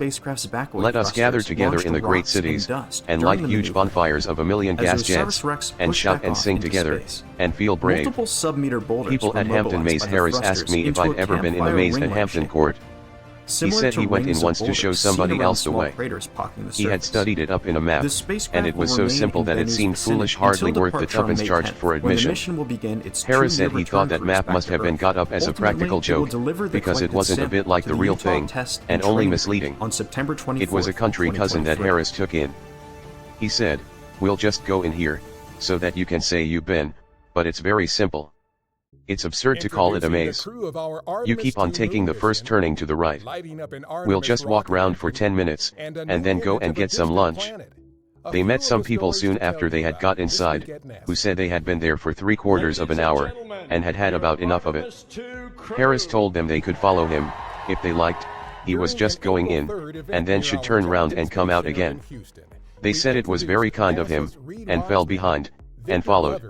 Let us gather together in the great cities, and light huge bonfires of a million gas jets, and shout and sing together, and feel brave. People at Hampton Maze. Harris asked me if I'd ever been in the maze at Hampton Court. He said he went in once to show somebody else the way. He had studied it up in a map, and it was so simple that it seemed foolish, hardly worth the tuppence charged for admission. Harris said he thought that map must have been got up as a practical joke, because it wasn't a bit like the real thing, and only misleading. It was a country cousin that Harris took in. He said, "We'll just go in here, so that you can say you've been, but it's very simple. It's absurd to call it a maze. You keep on taking the first turning to the right. We'll just walk round for 10 minutes, and then go and get some lunch." They met some people soon after they had got inside, who said they had been there for 3/4 of an hour, and had had about enough of it. Harris told them they could follow him, if they liked. He was just going in, and then should turn round and come out again. They said it was very kind of him, and fell behind, and followed.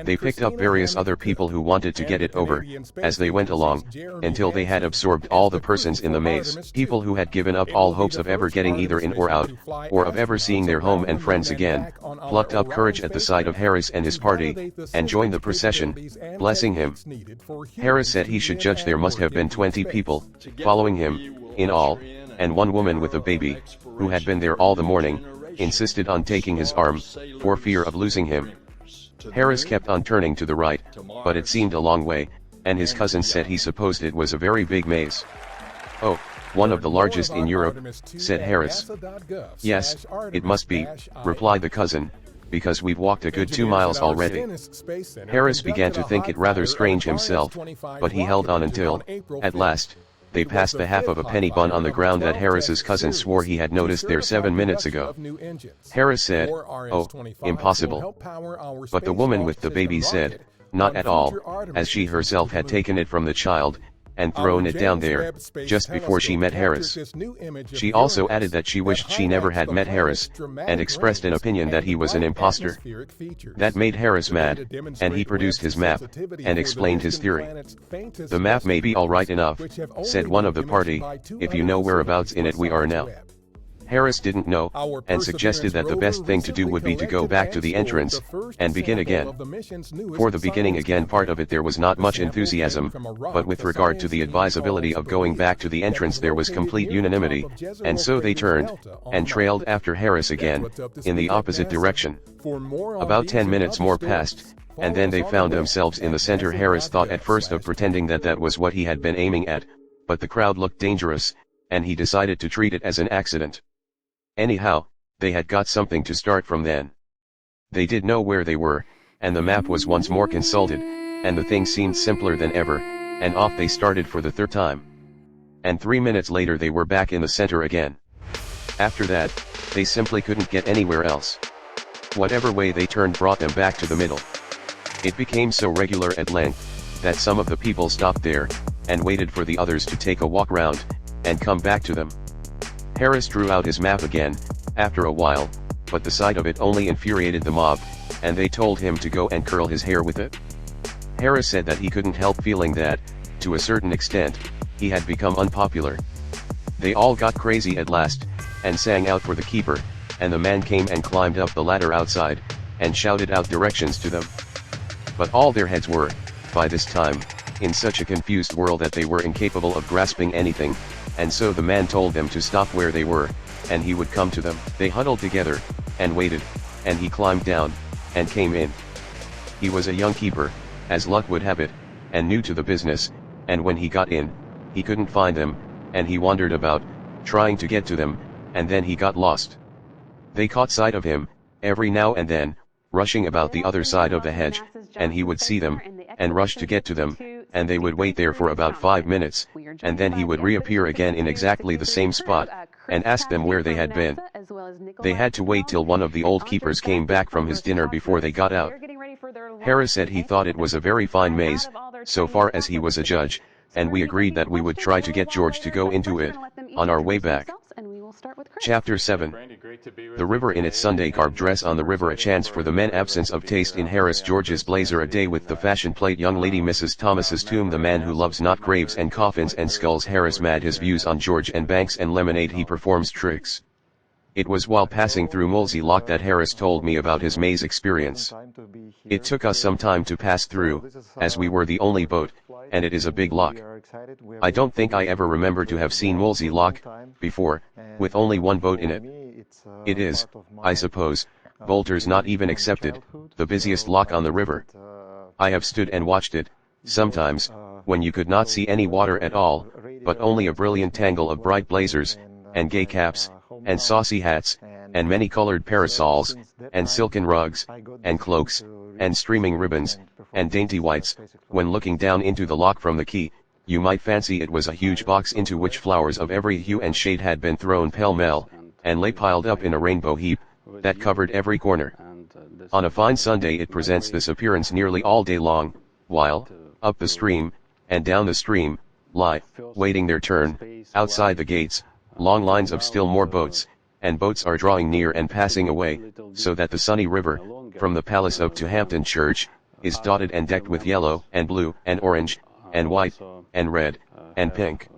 They picked up various other people who wanted to get it over, as they went along, until they had absorbed all the persons in the maze. People who had given up all hopes of ever getting either in or out, or of ever seeing their home and friends again, plucked up courage at the sight of Harris and his party, and joined the procession, blessing him. Harris said he should judge there must have been 20 people, following him, in all, and one woman with a baby, who had been there all the morning, insisted on taking his arm, for fear of losing him. Harris kept on turning to the right, but it seemed a long way, and his cousin said he supposed it was a very big maze. "Oh, one of the largest in Europe," said Harris. "Yes, it must be," replied the cousin, "because we've walked a good 2 miles already." Harris began to think it rather strange himself, but he held on until, at last, they passed the half of a penny bun on the ground that Harris's cousin swore he had noticed there 7 minutes ago. Harris said, "Oh, impossible." But the woman with the baby said, "Not at all," as she herself had taken it from the child, and thrown it down there, just before she met Harris. She also added that she wished she never had met Harris, and expressed an opinion that he was an imposter. That made Harris mad, and he produced his map, and explained his theory. "The map may be alright enough," said one of the party, "if you know whereabouts in it we are now." Harris didn't know, and suggested that the best thing to do would be to go back to the entrance, and begin again. For the beginning again part of it there was not much enthusiasm, but with regard to the advisability of going back to the entrance there was complete unanimity, and so they turned, and trailed after Harris again, in the opposite direction. About 10 minutes more passed, and then they found themselves in the center. Harris thought at first of pretending that that was what he had been aiming at, but the crowd looked dangerous, and he decided to treat it as an accident. Anyhow, they had got something to start from then. They did know where they were, and the map was once more consulted, and the thing seemed simpler than ever, and off they started for the third time. And 3 minutes later they were back in the center again. After that, they simply couldn't get anywhere else. Whatever way they turned brought them back to the middle. It became so regular at length, that some of the people stopped there, and waited for the others to take a walk round, and come back to them. Harris drew out his map again, after a while, but the sight of it only infuriated the mob, and they told him to go and curl his hair with it. Harris said that he couldn't help feeling that, to a certain extent, he had become unpopular. They all got crazy at last, and sang out for the keeper, and the man came and climbed up the ladder outside, and shouted out directions to them. But all their heads were, by this time, in such a confused whirl that they were incapable of grasping anything, and so the man told them to stop where they were, and he would come to them. They huddled together, and waited, and he climbed down, and came in. He was a young keeper, as luck would have it, and new to the business, and when he got in, he couldn't find them, and he wandered about, trying to get to them, and then he got lost. They caught sight of him, every now and then, rushing about the other side of the hedge, and he would see them, and rush to get to them, and they would wait there for about 5 minutes, and then he would reappear again in exactly the same spot, and ask them where they had been. They had to wait till one of the old keepers came back from his dinner before they got out. Harris said he thought it was a very fine maze, so far as he was a judge, and we agreed that we would try to get George to go into it, on our way back. Chapter 7. The river in its Sunday garb dress on the river a chance for the men absence of taste in Harris George's blazer a day with the fashion plate young lady Mrs. Thomas's tomb the man who loves not graves and coffins and skulls Harris mad his views on George and Banks and lemonade he performs tricks. It was while passing through Molesey Lock that Harris told me about his maze experience. It took us some time to pass through, as we were the only boat, and it is a big lock. I don't think I ever remember to have seen Molesey Lock before, with only one boat in it. It is, I suppose, bolters not even excepted, the busiest lock on the river. I have stood and watched it, sometimes, when you could not see any water at all, but only a brilliant tangle of bright blazers, and gay caps, and saucy hats, and many-colored parasols, and silken rugs, and cloaks, and streaming ribbons, and dainty whites. When looking down into the lock from the quay, you might fancy it was a huge box into which flowers of every hue and shade had been thrown pell-mell, and lay piled up in a rainbow heap, that covered every corner. On a fine Sunday it presents this appearance nearly all day long, while, up the stream, and down the stream, lie, waiting their turn, outside the gates, long lines of still more boats, and boats are drawing near and passing away, so that the sunny river, from the Palace up to Hampton Church, is dotted and decked with yellow, and blue, and orange, and white, and red, and pink.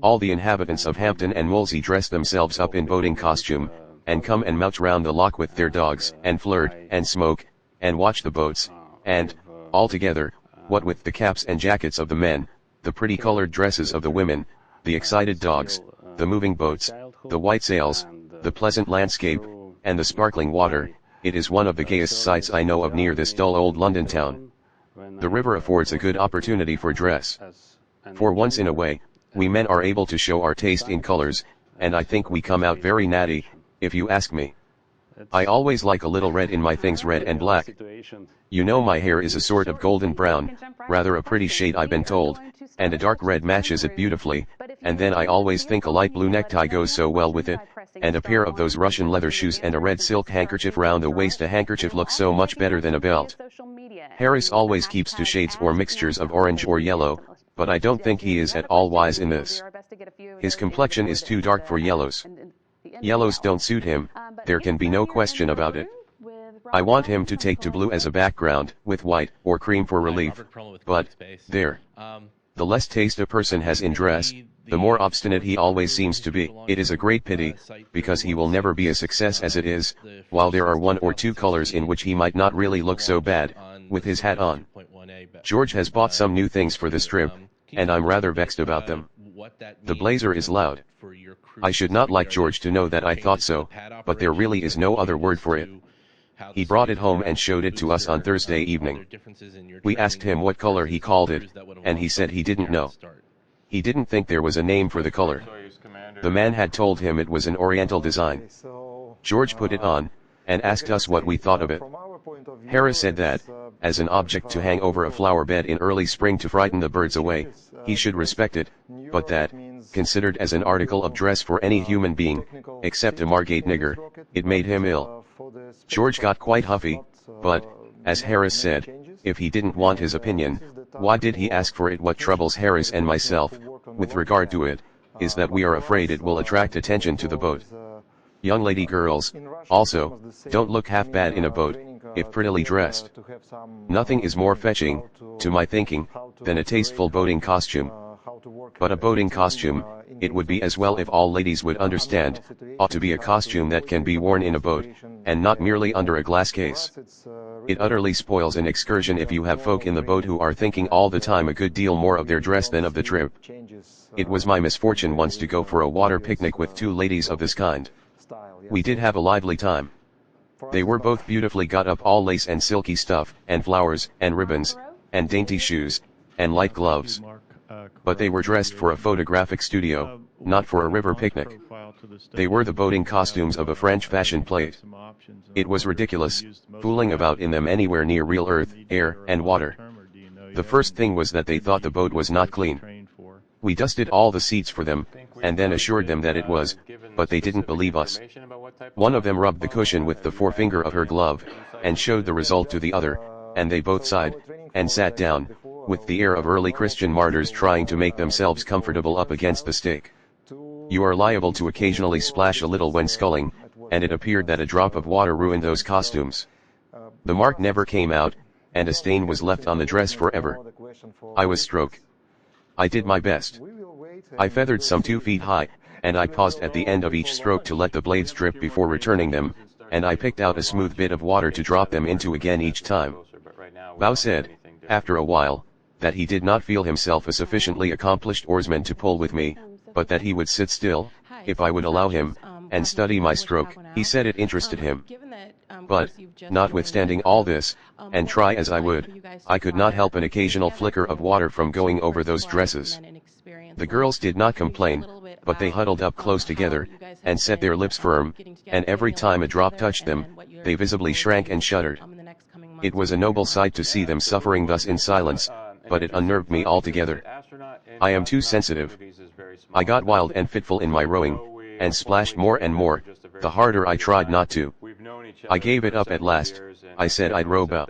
All the inhabitants of Hampton and Molesey dress themselves up in boating costume, and come and mouch round the lock with their dogs, and flirt, and smoke, and watch the boats, and, all together, what with the caps and jackets of the men, the pretty colored dresses of the women, the excited dogs, the moving boats, the white sails, the pleasant landscape, and the sparkling water, it is one of the gayest sights I know of near this dull old London town. The river affords a good opportunity for dress. For once in a way, we men are able to show our taste in colors, and I think we come out very natty, if you ask me. I always like a little red in my things, red and black. You know my hair is a sort of golden brown, rather a pretty shade I've been told, and a dark red matches it beautifully, and then I always think a light blue necktie goes so well with it, and a pair of those Russian leather shoes and a red silk handkerchief round the waist. A handkerchief looks so much better than a belt. Harris always keeps to shades or mixtures of orange or yellow, but I don't think he is at all wise in this. His complexion is too dark for yellows. Yellows don't suit him, there can be no question about it. I want him to take to blue as a background, with white or cream for relief, but, there. The less taste a person has in dress, the more obstinate he always seems to be. It is a great pity, because he will never be a success as it is, while there are one or two colors in which he might not really look so bad, with his hat on. George has bought some new things for this trip, and I'm rather vexed about them. The blazer is loud. I should not like George to know that I thought so, but there really is no other word for it. He brought it home and showed it to us on Thursday evening. We asked him what color he called it, and he said he didn't know. He didn't think there was a name for the color. The man had told him it was an Oriental design. George put it on, and asked us what we thought of it. Harris said that, as an object to hang over a flower bed in early spring to frighten the birds away, he should respect it, but that, considered as an article of dress for any human being, except a Margate nigger, it made him ill. George got quite huffy, but, as Harris said, if he didn't want his opinion, why did he ask for it? What troubles Harris and myself, with regard to it, is that we are afraid it will attract attention to the boat. Young lady girls, also, don't look half bad in a boat, if prettily dressed. Nothing is more fetching, to my thinking, than a tasteful boating costume. But a boating costume, it would be as well if all ladies would understand, ought to be a costume that can be worn in a boat, and not merely under a glass case. It utterly spoils an excursion if you have folk in the boat who are thinking all the time a good deal more of their dress than of the trip. It was my misfortune once to go for a water picnic with two ladies of this kind. We did have a lively time. They were both beautifully got up, all lace and silky stuff, and flowers, and ribbons, and dainty shoes, and light gloves. But they were dressed for a photographic studio, not for a river picnic. They were the boating costumes of a French fashion plate. It was ridiculous, fooling about in them anywhere near real earth, air, and water. The first thing was that they thought the boat was not clean. We dusted all the seats for them, and then assured them that it was, but they didn't believe us. One of them rubbed the cushion with the forefinger of her glove, and showed the result to the other, and they both sighed, and sat down, with the air of early Christian martyrs trying to make themselves comfortable up against the stake. You are liable to occasionally splash a little when sculling, and it appeared that a drop of water ruined those costumes. The mark never came out, and a stain was left on the dress forever. I was stroke. I did my best. I feathered some 2 feet high, and I paused at the end of each stroke to let the blades drip before returning them, and I picked out a smooth bit of water to drop them into again each time. Bow said, after a while, that he did not feel himself a sufficiently accomplished oarsman to pull with me, but that he would sit still, if I would allow him, and study my stroke. He said it interested him. But, notwithstanding all this, and try as I would, I could not help an occasional flicker of water from going over those dresses. The girls did not complain, but they huddled up close together, and set their lips firm, and every time a drop touched them, they visibly shrank and shuddered. It was a noble sight to see them suffering thus in silence, but it unnerved me altogether. I am too sensitive. I got wild and fitful in my rowing, and splashed more and more, the harder I tried not to. I gave it up at last. I said I'd row Bow.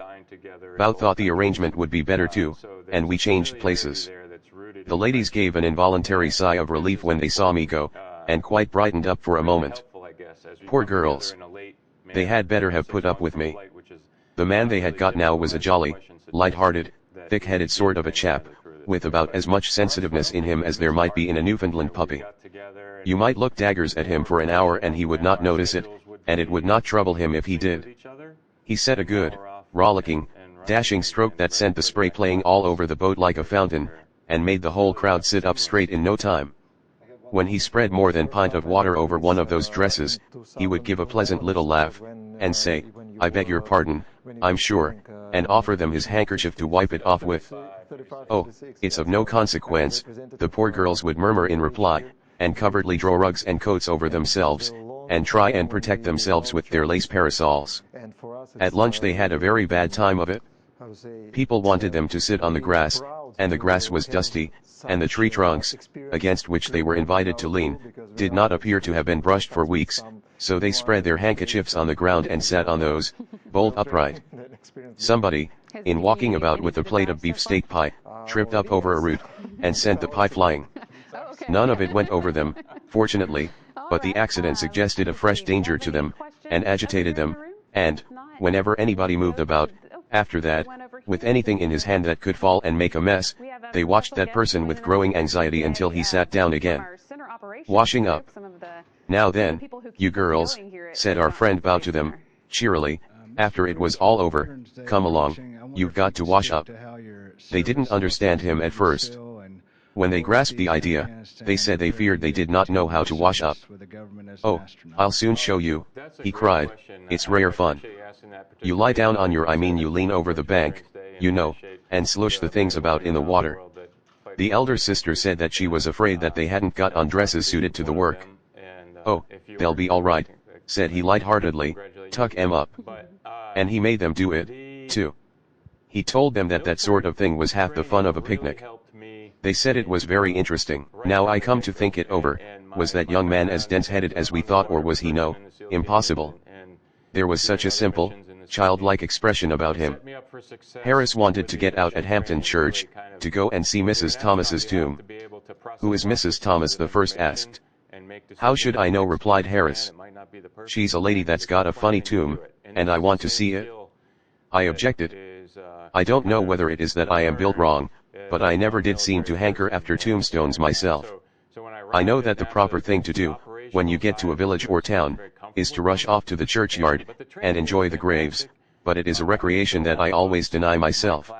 Bow thought the arrangement would be better too, and we changed places. The ladies gave an involuntary sigh of relief when they saw me go, and quite brightened up for a moment. Poor girls. They had better have put up with me. The man they had got now was a jolly, light-hearted, thick-headed sort of a chap, with about as much sensitiveness in him as there might be in a Newfoundland puppy. You might look daggers at him for an hour and he would not notice it, and it would not trouble him if he did. He set a good, rollicking, dashing stroke that sent the spray playing all over the boat like a fountain, and made the whole crowd sit up straight in no time. When he spread more than pint of water over one of those dresses, he would give a pleasant little laugh, and say, "I beg your pardon, I'm sure," and offer them his handkerchief to wipe it off with. "Oh, it's of no consequence," the poor girls would murmur in reply, and covertly draw rugs and coats over themselves, and try and protect themselves with their lace parasols. At lunch they had a very bad time of it. People wanted them to sit on the grass, and the grass was dusty, and the tree trunks, against which they were invited to lean, did not appear to have been brushed for weeks, so they spread their handkerchiefs on the ground and sat on those, bolt upright. Somebody, in walking about with a plate of beefsteak pie, tripped up over a root, and sent the pie flying. None of it went over them, fortunately, but the accident suggested a fresh danger to them, and agitated them, and, whenever anybody moved about, after that, with anything in his hand that could fall and make a mess, they watched that person with growing anxiety until he sat down again. Washing up. Now then, you girls, said our friend Bow to them, cheerily, after it was all over, come along, you've got to wash up. They didn't understand him at first. When they grasped the idea, they said they feared they did not know how to wash up. Oh, I'll soon show you, he cried, it's rare fun. You lie down on your you lean over the bank, you know, and slush the things about in the water. The elder sister said that she was afraid that they hadn't got on dresses suited to the work. Oh, they'll be all right, said he lightheartedly, tuck 'em up. And he made them do it, too. He told them that that sort of thing was half the fun of a picnic. They said it was very interesting. Now I come to think it over, was that young man as dense-headed as we thought, or was he no, impossible? There was such a simple, childlike expression about him. Harris wanted to get out at Hampton Church, to go and see Mrs. Thomas's tomb. Who is Mrs. Thomas? the first asked. How should I know, replied Harris. She's a lady that's got a funny tomb, and I want to see it. I objected. I don't know whether it is that I am built wrong, but I never did seem to hanker after tombstones myself. I know that the proper thing to do, when you get to a village or town, is to rush off to the churchyard, and enjoy the graves, but it is a recreation that I always deny myself.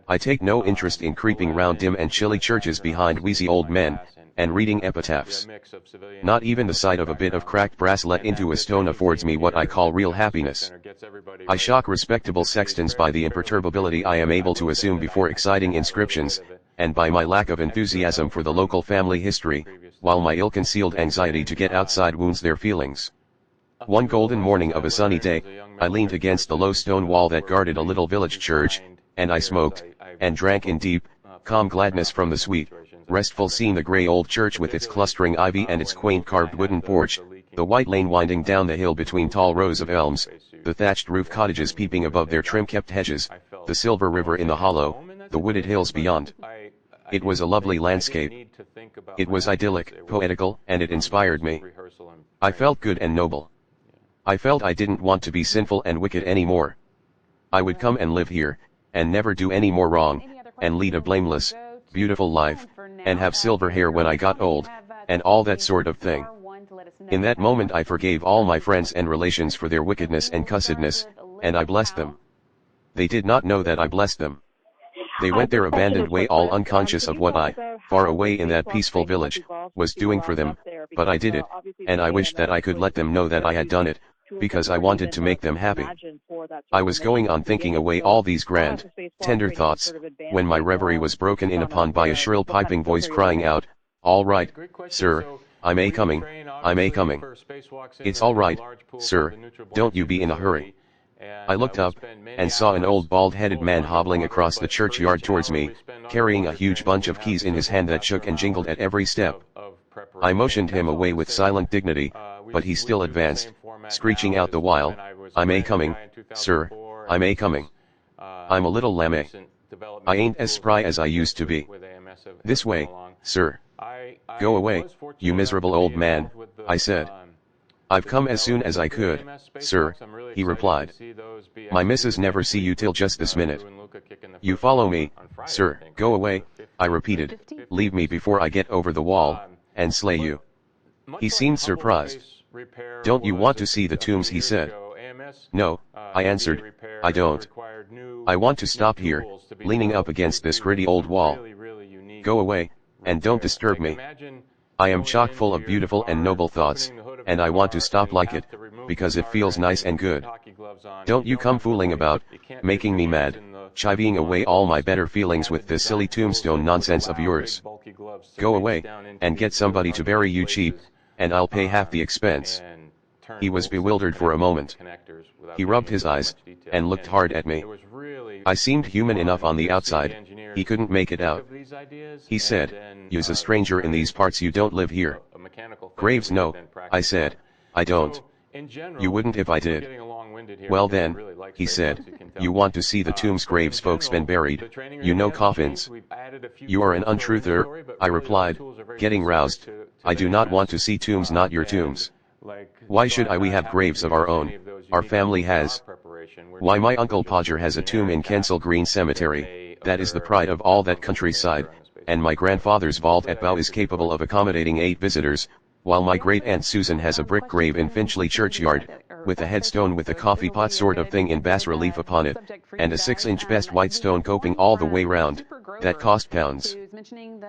I take no interest in creeping round dim and chilly churches behind wheezy old men, and reading epitaphs. Not even the sight of a bit of cracked brass let into a stone affords me what I call real happiness. I shock respectable sextons by the imperturbability I am able to assume before exciting inscriptions, and by my lack of enthusiasm for the local family history, while my ill-concealed anxiety to get outside wounds their feelings. One golden morning of a sunny day, I leaned against the low stone wall that guarded a little village church, and I smoked, and drank in deep, calm gladness from the sweet, restful scene, the grey old church with its clustering ivy and its quaint carved wooden porch, the white lane winding down the hill between tall rows of elms, the thatched roof cottages peeping above their trim-kept hedges, the silver river in the hollow, the wooded hills beyond. It was a lovely landscape. It was idyllic, poetical, and it inspired me. I felt good and noble. I felt I didn't want to be sinful and wicked anymore. I would come and live here, and never do any more wrong, and lead a blameless, beautiful life, and have silver hair when I got old, and all that sort of thing. In that moment I forgave all my friends and relations for their wickedness and cussedness, and I blessed them. They did not know that I blessed them. They went their abandoned way, all unconscious of what I, far away in that peaceful village, was doing for them, but I did it, and I wished that I could let them know that I had done it, because I wanted to make them happy. I was going on thinking away all these grand, tender thoughts, when my reverie was broken in upon by a shrill piping voice crying out, "All right, sir, I'm a-coming, I'm a-coming. It's all right, sir, don't you be in a hurry." I looked up, and saw an old bald-headed man hobbling across the churchyard towards me, carrying a huge bunch of keys in his hand that shook and jingled at every step. I motioned him away with silent dignity, but he still advanced, screeching out the while, "I'm a-coming, sir, I'm a-coming. I'm a little lammy. I ain't as spry as I used to be. This way, sir." "Go away, you miserable old man," I said. "I've come as soon as I could, sir," he replied. "My missus never see you till just this minute. You follow me, sir." "Go away," I repeated, "leave me before I get over the wall, and slay you." He seemed surprised. "Don't you want to see the tombs?" he said. "No," I answered, "I don't. I want to stop here, leaning up against this gritty old wall. Go away, and don't disturb me. I am chock full of beautiful and noble thoughts, and I want to stop like it, because it feels nice and good. Don't you come fooling about, making me mad, chivying away all my better feelings with this silly tombstone nonsense of yours. Go away, and get somebody to bury you cheap, and I'll pay half the expense." He was bewildered for a moment. He rubbed his eyes, and looked hard at me. I seemed human enough on the outside, He couldn't make it out. He said, "You's a stranger in these parts, you don't live here." "Graves, no," I said, "I don't." "You wouldn't if I did." "Well then," he said, "you want to see the tombs graves folks been buried, you know, coffins." "You are an untruther," I replied, getting roused. "I do not want to see tombs, not your tombs." "Why should I? We have graves of our own, our family has. Why, my Uncle Podger has a tomb in Kensal Green Cemetery, that is the pride of all that countryside, and my grandfather's vault at Bow is capable of accommodating 8 visitors, while my great-aunt Susan has a brick grave in Finchley Churchyard, with a headstone with a coffee pot sort of thing in bas-relief upon it, and a 6-inch best white stone coping all the way round, that cost pounds.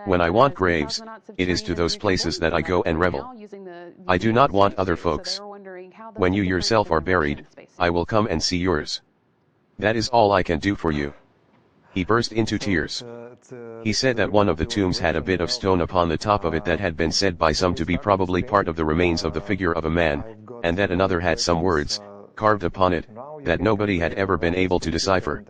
When I want graves, it is to those places that I go and revel. I do not want other folks. When you yourself are buried, I will come and see yours. That is all I can do for you." He burst into tears. He said that one of the tombs had a bit of stone upon the top of it that had been said by some to be probably part of the remains of the figure of a man, and that another had some words, carved upon it, that nobody had ever been able to decipher.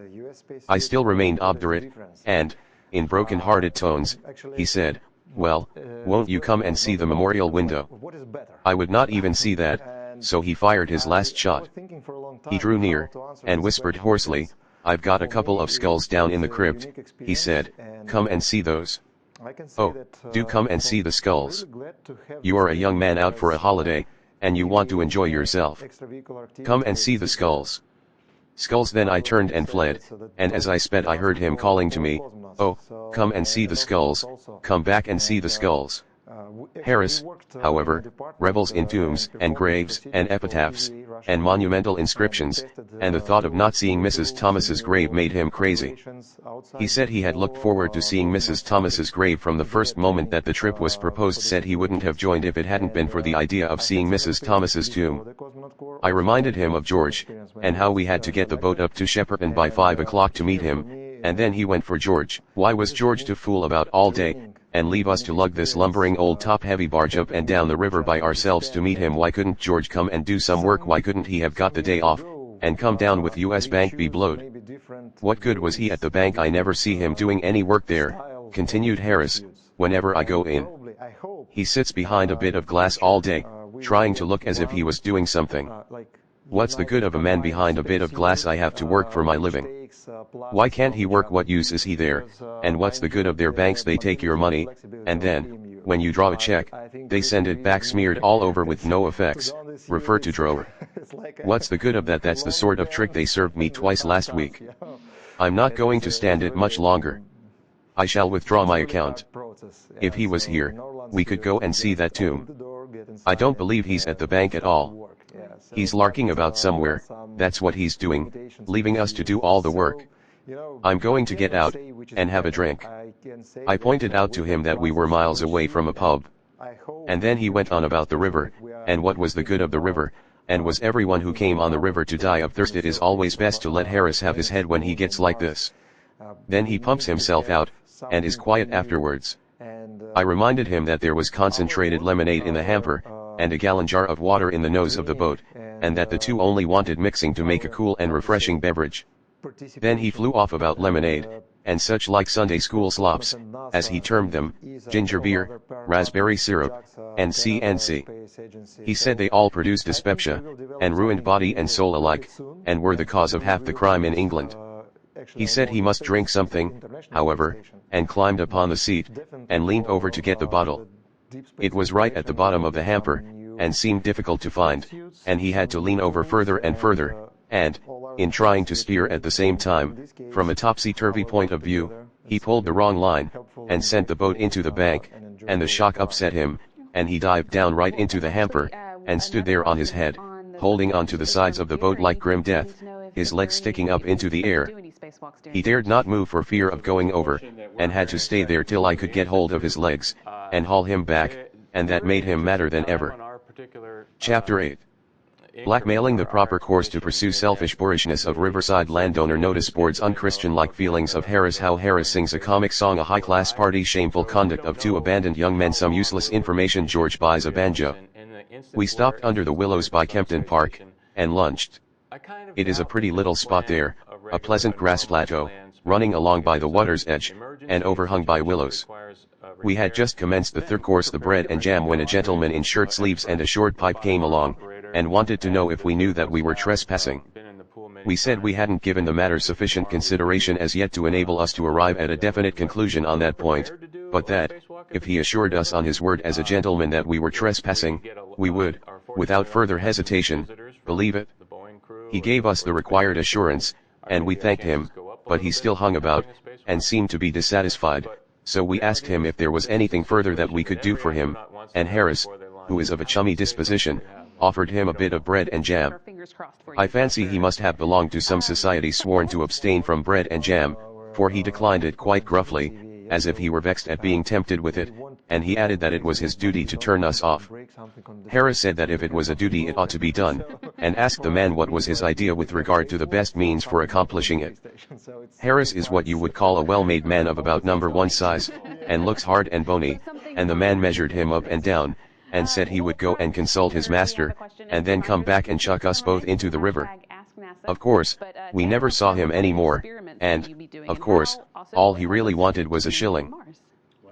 I still remained obdurate, and, in broken-hearted tones, he said, "Well, won't you come and see the memorial window?" I would not even see that, so he fired his last shot. He drew near, and whispered hoarsely, "I've got a couple of skulls down in the crypt," he said, "come and see those." "Oh, do come and see the skulls. You are a young man out for a holiday, and you want to enjoy yourself. Come and see the skulls." Skulls. Then I turned and fled, and as I sped I heard him calling to me, "Oh, come and see the skulls, come back and see the skulls." Harris, however, revels in tombs and graves and epitaphs, and monumental inscriptions, and the thought of not seeing Mrs. Thomas's grave made him crazy. He said he had looked forward to seeing Mrs. Thomas's grave from the first moment that the trip was proposed. Said he wouldn't have joined if it hadn't been for the idea of seeing Mrs. Thomas's tomb. I reminded him of George, and how we had to get the boat up to Shepperton by 5 o'clock to meet him, and then he went for George. Why was George to fool about all day, and leave us to lug this lumbering old top-heavy barge up and down the river by ourselves to meet him? Why couldn't George come and do some work? Why couldn't he have got the day off, and come down with US Bank be blowed? What good was he at the bank? I never see him doing any work there," continued Harris, "whenever I go in. He sits behind a bit of glass all day, trying to look as if he was doing something. What's the good of a man behind a bit of glass? I have to work for my living. Why can't he work? What use is he there? And what's the good of their banks? They take your money, and then, when you draw a check, they send it back smeared all over with no effects, refer to drawer. What's the good of that? That's the sort of trick they served me twice last week. I'm not going to stand it much longer. I shall withdraw my account. If he was here, we could go and see that tomb. I don't believe he's at the bank at all. He's larking about somewhere, that's what he's doing, leaving us to do all the work. I'm going to get out, and have a drink." I pointed out to him that we were miles away from a pub. And then he went on about the river, and what was the good of the river, and was everyone who came on the river to die of thirst? It is always best to let Harris have his head when he gets like this. Then he pumps himself out, and is quiet afterwards. I reminded him that there was concentrated lemonade in the hamper, and a gallon jar of water in the nose of the boat, and that the two only wanted mixing to make a cool and refreshing beverage. Then he flew off about lemonade, and such like Sunday school slops, as he termed them, ginger beer, raspberry syrup, and C&C. He said they all produced dyspepsia, and ruined body and soul alike, and were the cause of half the crime in England. He said he must drink something, however, and climbed upon the seat, and leaned over to get the bottle. It was right at the bottom of the hamper, and seemed difficult to find, and he had to lean over further and further, and, in trying to steer at the same time, from a topsy-turvy point of view, he pulled the wrong line, and sent the boat into the bank, and the shock upset him, and he dived down right into the hamper, and stood there on his head, holding on to the sides of the boat like grim death, his legs sticking up into the air. He dared not move for fear of going over, and had to stay there till I could get hold of his legs, and haul him back, and that made him madder than ever. Chapter 8. Blackmailing the proper course to pursue selfish boorishness of Riverside landowner. Notice boards unchristian-like feelings of Harris. How Harris sings a comic song. A high-class party. Shameful conduct of 2 abandoned young men. Some useless information. George buys a banjo. We stopped under the willows by Kempton Park, and lunched. It is a pretty little spot there, a pleasant grass plateau, running along by the water's edge, and overhung by willows. We had just commenced the third course, the bread and jam, when a gentleman in shirt sleeves and a short pipe came along, and wanted to know if we knew that we were trespassing. We said we hadn't given the matter sufficient consideration as yet to enable us to arrive at a definite conclusion on that point, but that, if he assured us on his word as a gentleman that we were trespassing, we would, without further hesitation, believe it. He gave us the required assurance, and we thanked him, but he still hung about, and seemed to be dissatisfied, so we asked him if there was anything further that we could do for him, and Harris, who is of a chummy disposition, offered him a bit of bread and jam. I fancy he must have belonged to some society sworn to abstain from bread and jam, for he declined it quite gruffly, as if he were vexed at being tempted with it, and he added that it was his duty to turn us off. Harris said that if it was a duty it ought to be done, and asked the man what was his idea with regard to the best means for accomplishing it. Harris is what you would call a well-made man of about number 1 size, and looks hard and bony, and the man measured him up and down, and said he would go and consult his master, and then come back and chuck us both into the river. Of course, we never saw him any more, and, of course, all he really wanted was a shilling.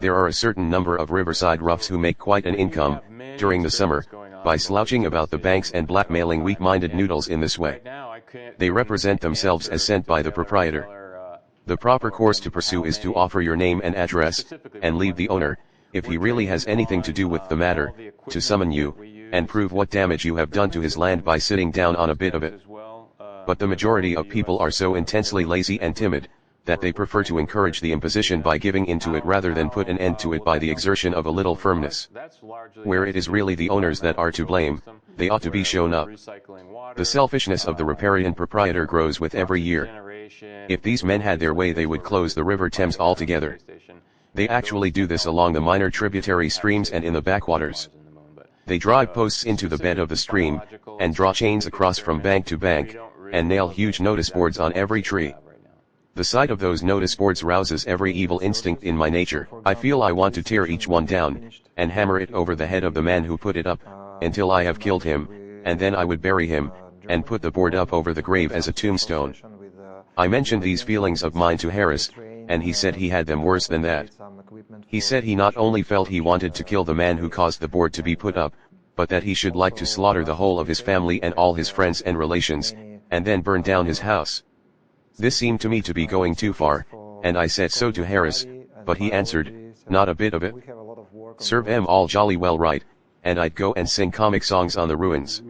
There are a certain number of riverside roughs who make quite an income, during the summer, by slouching about the banks and blackmailing weak-minded noodles in this way. They represent themselves as sent by the proprietor. The proper course to pursue is to offer your name and address, and leave the owner, if he really has anything to do with the matter, to summon you, and prove what damage you have done to his land by sitting down on a bit of it. But the majority of people are so intensely lazy and timid, that they prefer to encourage the imposition by giving in to it rather than put an end to it by the exertion of a little firmness. Where it is really the owners that are to blame, they ought to be shown up. The selfishness of the riparian proprietor grows with every year. If these men had their way they would close the River Thames altogether. They actually do this along the minor tributary streams and in the backwaters. They drive posts into the bed of the stream, and draw chains across from bank to bank, and nail huge notice boards on every tree. The sight of those notice boards rouses every evil instinct in my nature. I feel I want to tear each one down, and hammer it over the head of the man who put it up, until I have killed him, and then I would bury him, and put the board up over the grave as a tombstone. I mentioned these feelings of mine to Harris, and he said he had them worse than that. He said he not only felt he wanted to kill the man who caused the board to be put up, but that he should like to slaughter the whole of his family and all his friends and relations, and then burn down his house. This seemed to me to be going too far, and I said so to Harris, but he answered, not a bit of it. Serve 'em all jolly well right, and I'd go and sing comic songs on the ruins.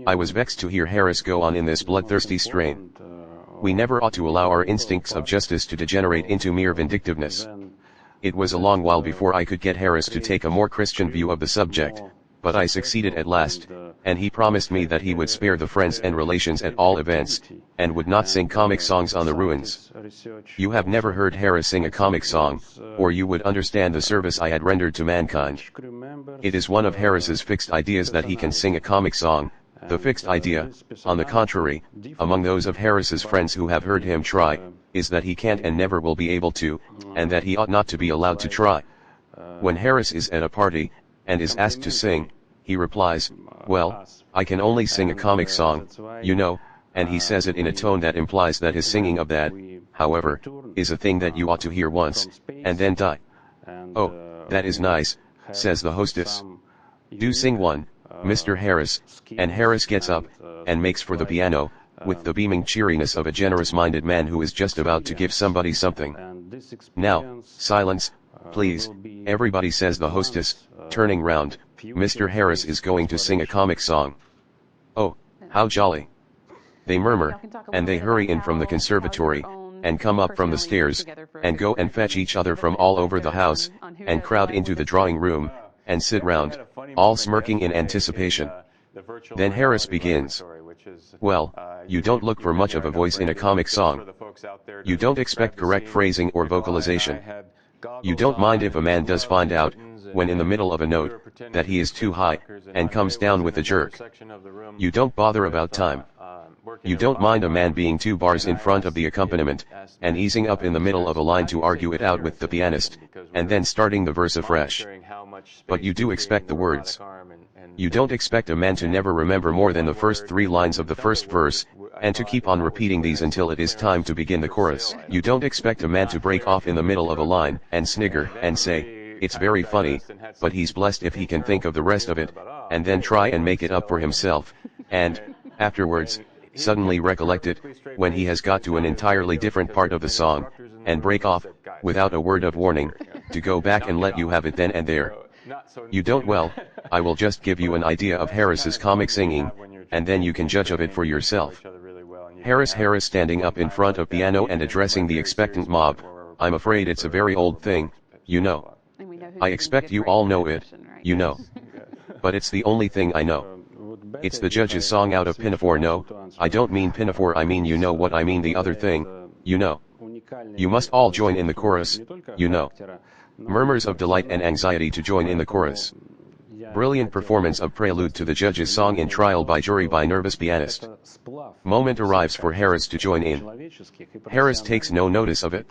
I was vexed to hear Harris go on in this bloodthirsty strain. We never ought to allow our instincts of justice to degenerate into mere vindictiveness. It was a long while before I could get Harris to take a more Christian view of the subject, but I succeeded at last, and he promised me that he would spare the friends and relations at all events, and would not sing comic songs on the ruins. You have never heard Harris sing a comic song, or you would understand the service I had rendered to mankind. It is one of Harris's fixed ideas that he can sing a comic song. The fixed idea, on the contrary, among those of Harris's friends who have heard him try, is that he can't and never will be able to, and that he ought not to be allowed to try. When Harris is at a party, and is asked to sing, he replies, well, I can only sing a comic song, you know, and he says it in a tone that implies that his singing of that, however, is a thing that you ought to hear once, and then die. Oh, that is nice, says the hostess. Do sing one, Mr. Harris, and Harris gets up, and makes for the piano, with the beaming cheeriness of a generous-minded man who is just about to give somebody something. Now, silence, please, everybody, says the hostess, turning round. Mr. Harris is going to sing a comic song. Oh, how jolly. They murmur, and they hurry in from the conservatory, and come up from the stairs, and go and fetch each other from all over the house, and crowd into the drawing room, and sit round, all smirking in anticipation. Then Harris begins. Well, you don't look for much of a voice in a comic song. You don't expect correct phrasing or vocalization. You don't mind if a man does find out, when in the middle of a note, that he is too high, and comes down with a jerk. You don't bother about time. You don't mind a man being 2 bars in front of the accompaniment, and easing up in the middle of a line to argue it out with the pianist, and then starting the verse afresh. But you do expect the words. You don't expect a man to never remember more than the first 3 lines of the first verse, and to keep on repeating these until it is time to begin the chorus. You don't expect a man to break off in the middle of a line, and snigger, and say, "It's very funny, but he's blessed if he can think of the rest of it," and then try and make it up for himself, and, afterwards, suddenly recollect it, when he has got to an entirely different part of the song, and break off, without a word of warning, to go back and let you have it then and there. You don't. Well, I will just give you an idea of Harris's comic singing, and then you can judge of it for yourself. Harris standing up in front of piano and addressing the expectant mob. I'm afraid it's a very old thing, you know. I expect you all know it, you know. But it's the only thing I know. It's the judge's song out of Pinafore. No, I don't mean Pinafore, I mean you know what I mean, the other thing, you know. You must all join in the chorus, you know. Murmurs of delight and anxiety to join in the chorus. Brilliant performance of prelude to the judge's song in Trial by Jury by nervous pianist. Moment arrives for Harris to join in. Harris takes no notice of it.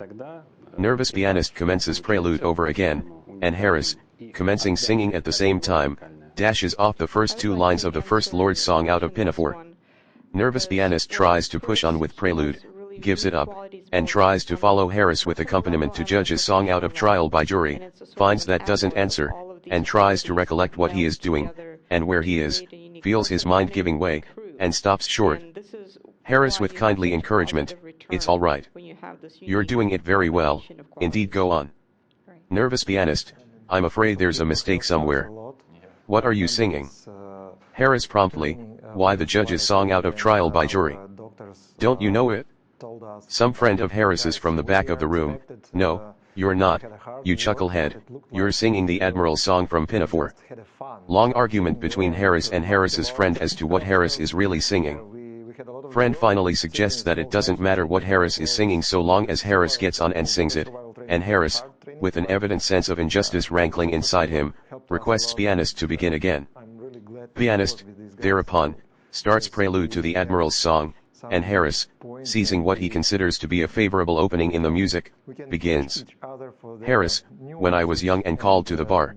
Nervous pianist commences prelude over again, and Harris, commencing singing at the same time, dashes off the first two lines of the First Lord's song out of Pinafore. Nervous pianist tries to push on with prelude, gives it up, and tries to follow Harris with accompaniment to judge's song out of Trial by Jury, finds that doesn't answer, and tries to recollect what he is doing, and where he is, feels his mind giving way, and stops short. Harris with kindly encouragement, "It's all right. You're doing it very well, indeed, go on." Nervous pianist, "I'm afraid there's a mistake somewhere. What are you singing?" Harris promptly, "Why, the judge's song out of Trial by Jury. Don't you know it?" Some friend of Harris's from the back of the room, "No, you're not, you chucklehead, you're singing the Admiral's song from Pinafore." Long argument between Harris and Harris's friend as to what Harris is really singing. Friend finally suggests that it doesn't matter what Harris is singing so long as Harris gets on and sings it, and Harris, with an evident sense of injustice rankling inside him, requests pianist to begin again. Pianist, thereupon, starts prelude to the Admiral's song, and Harris, seizing what he considers to be a favorable opening in the music, begins. Harris, "When I was young and called to the bar."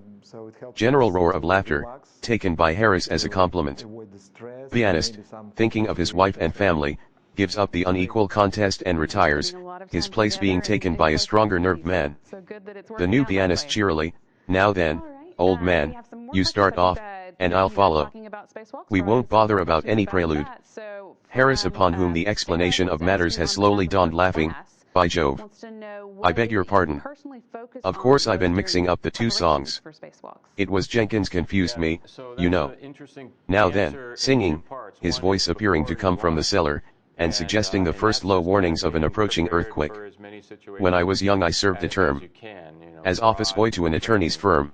General roar of laughter, taken by Harris as a compliment. Pianist, thinking of his wife and family, gives up the unequal contest and retires, his place being taken by a stronger nerved man. The new pianist cheerily, "Now then, old man, you start off, and I'll follow. We won't bother about any prelude." Harris, upon whom the explanation of matters has slowly dawned, laughing, "By Jove. I beg your pardon. Of course I've been mixing up the two songs. It was Jenkins confused me, you know." Now then, singing, his voice appearing to come from the cellar, and suggesting the first low warnings of an approaching earthquake. "When I was young I served a term as office boy to an attorney's firm."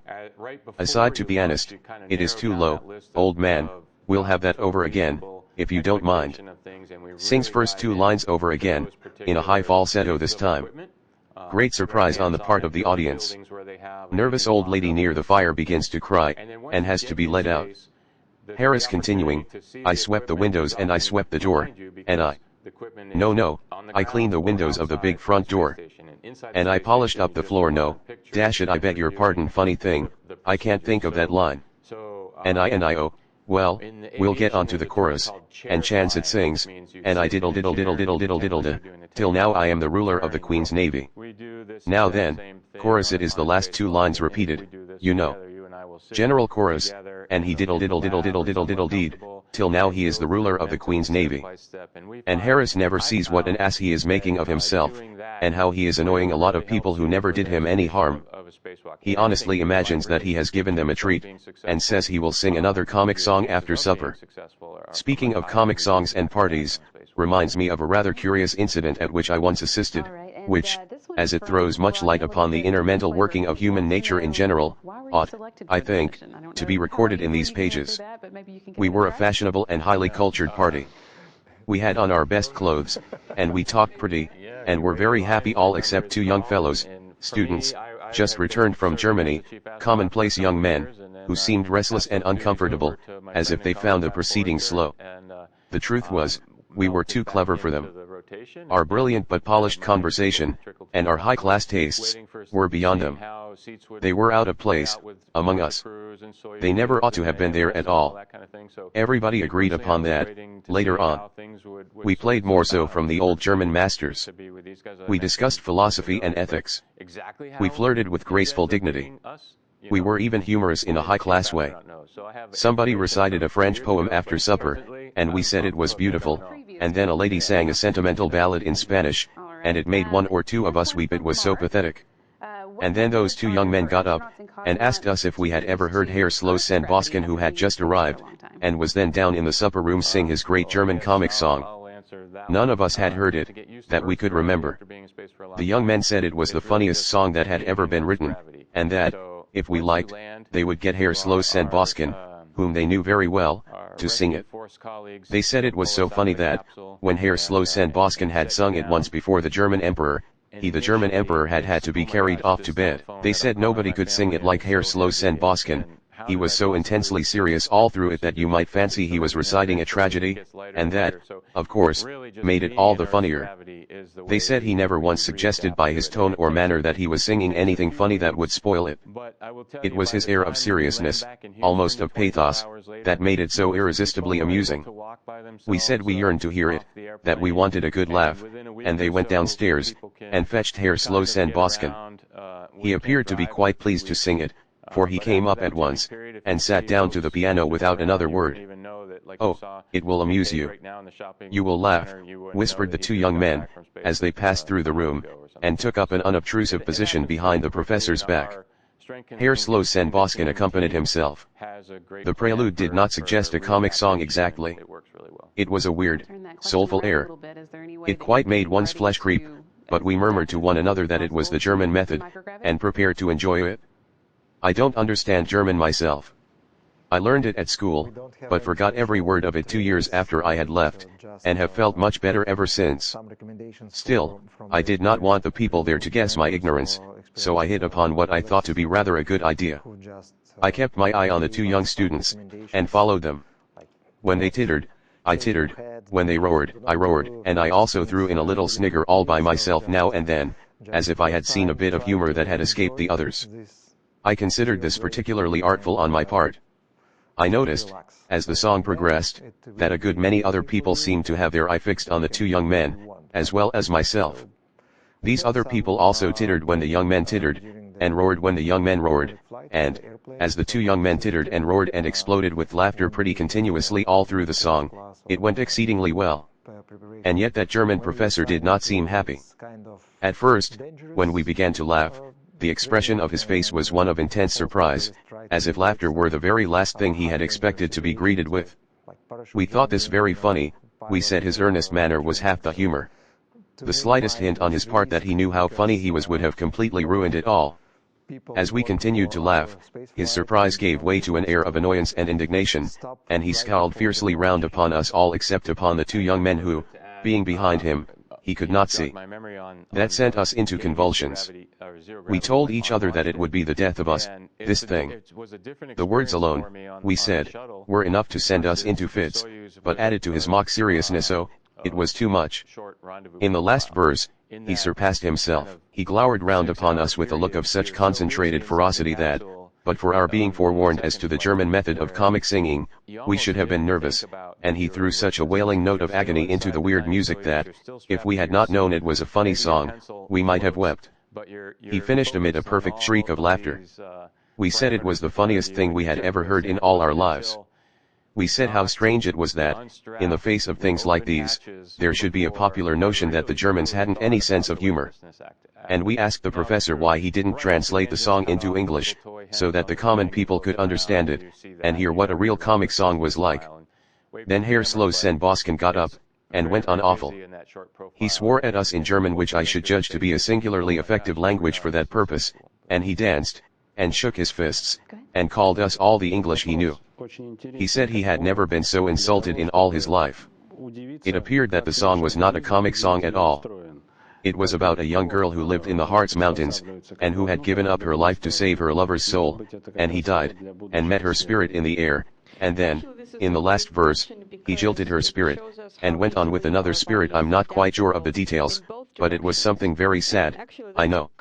Aside to pianist, "It is too low, old man, we'll have that over again, if you don't mind." Sings first two lines over again, in a high falsetto this time. Great surprise on the part of the audience. Nervous old lady near the fire begins to cry, and has to be let out. Harris continuing, "I swept the windows and I swept the door, and no, I cleaned the windows of the big front door. And I polished up the floor. No, dash it, I beg your pardon, funny thing, I can't think of that line. And oh, well, we'll get on to the chorus, and chance it sings, and I diddle diddle diddle diddle diddle diddle da, till now I am the ruler of the Queen's Navy." Now then, chorus, it is the last two lines repeated, you know. General chorus, "And he diddle diddle diddle diddle diddle diddle deed, till now he is the ruler of the Queen's Navy." And Harris never sees what an ass he is making of himself, and how he is annoying a lot of people who never did him any harm. He honestly imagines that he has given them a treat, and says he will sing another comic song after supper. Speaking of comic songs and parties, reminds me of a rather curious incident at which I once assisted, which, as it throws much light upon the inner mental working of human nature in general, ought, I think, to be recorded in these pages. We were a fashionable and highly cultured party. We had on our best clothes, and we talked pretty, and were very happy, all except two young fellows, students, just returned from Germany, commonplace young men, who seemed restless and uncomfortable, as if they found the proceedings slow. The truth was, we were too clever for them. Our brilliant but polished conversation, and our high-class tastes, were beyond them. They were out of place, among us. They never ought to have been there at all. Everybody agreed upon that, later on. We played more so from the old German masters. We discussed philosophy and ethics. We flirted with graceful dignity. We were even humorous in a high-class way. Somebody recited a French poem after supper, and we said it was beautiful, and then a lady sang a sentimental ballad in Spanish, and it made one or two of us weep, it was so pathetic. And then those two young men got up, and asked us if we had ever heard Herr Slossen Bosken, who had just arrived, and was then down in the supper room, sing his great German comic song. None of us had heard it, that we could remember. The young men said it was the funniest song that had ever been written, and that, if we liked, they would get Herr Slossen Bosken, whom they knew very well, to sing it. They said it was so funny that, when Herr Slossen Bosken had sung it once before the German Emperor, the German Emperor had to be carried off to bed. They said nobody could sing it like Herr Slossen Bosken. He was so intensely serious all through it that you might fancy he was reciting a tragedy, and that, of course, made it all the funnier. They said he never once suggested by his tone or manner that he was singing anything funny that would spoil it. It was his air of seriousness, almost of pathos, that made it so irresistibly amusing. We said we yearned to hear it, that we wanted a good laugh, and they went downstairs, and fetched Herr Slossen Bosken. He appeared to be quite pleased to sing it, for he came up at once, and sat down to the piano without another word. "Oh, it will amuse you. You will laugh," whispered the two young men, as they passed through the room, and took up an unobtrusive position behind the professor's back. Herr Slossen Bosken accompanied himself. The prelude did not suggest a comic song exactly. It was a weird, soulful air. It quite made one's flesh creep, but we murmured to one another that it was the German method, and prepared to enjoy it. I don't understand German myself. I learned it at school, but forgot every word of it 2 years after I had left, and have felt much better ever since. Still, I did not want the people there to guess my ignorance, so I hit upon what I thought to be rather a good idea. I kept my eye on the two young students, and followed them. When they tittered, I tittered, when they roared, I roared, and I also threw in a little snigger all by myself now and then, as if I had seen a bit of humor that had escaped the others. I considered this particularly artful on my part. I noticed, as the song progressed, that a good many other people seemed to have their eye fixed on the two young men, as well as myself. These other people also tittered when the young men tittered, and roared when the young men roared, and, as the two young men tittered and roared and exploded with laughter pretty continuously all through the song, it went exceedingly well. And yet that German professor did not seem happy. At first, when we began to laugh, the expression of his face was one of intense surprise, as if laughter were the very last thing he had expected to be greeted with. We thought this very funny. We said his earnest manner was half the humor. The slightest hint on his part that he knew how funny he was would have completely ruined it all. As we continued to laugh, his surprise gave way to an air of annoyance and indignation, and he scowled fiercely round upon us all except upon the two young men who, being behind him, he could not see. That sent us into convulsions. We told each other that it would be the death of us, this thing. The words alone, we said, were enough to send us into fits, but added to his mock seriousness, oh, it was too much. In the last verse, he surpassed himself. He glowered round upon us with a look of such concentrated ferocity that, but for our being forewarned as to the German method of comic singing, we should have been nervous, and he threw such a wailing note of agony into the weird music that, if we had not known it was a funny song, we might have wept. He finished amid a perfect shriek of laughter. We said it was the funniest thing we had ever heard in all our lives. We said how strange it was that, in the face of things like these, there should be a popular notion that the Germans hadn't any sense of humor. And we asked the professor why he didn't translate the song into English, so that the common people could understand it, and hear what a real comic song was like. Then Herr Slossen Bosken got up, and went on awful. He swore at us in German, which I should judge to be a singularly effective language for that purpose, and he danced, and shook his fists, and called us all the English he knew. He said he had never been so insulted in all his life. It appeared that the song was not a comic song at all. It was about a young girl who lived in the Harz Mountains, and who had given up her life to save her lover's soul, and he died, and met her spirit in the air, And then, in the last verse, he jilted her spirit, and went on with another spirit. I'm not quite sure of the details, but it was something very sad, I know.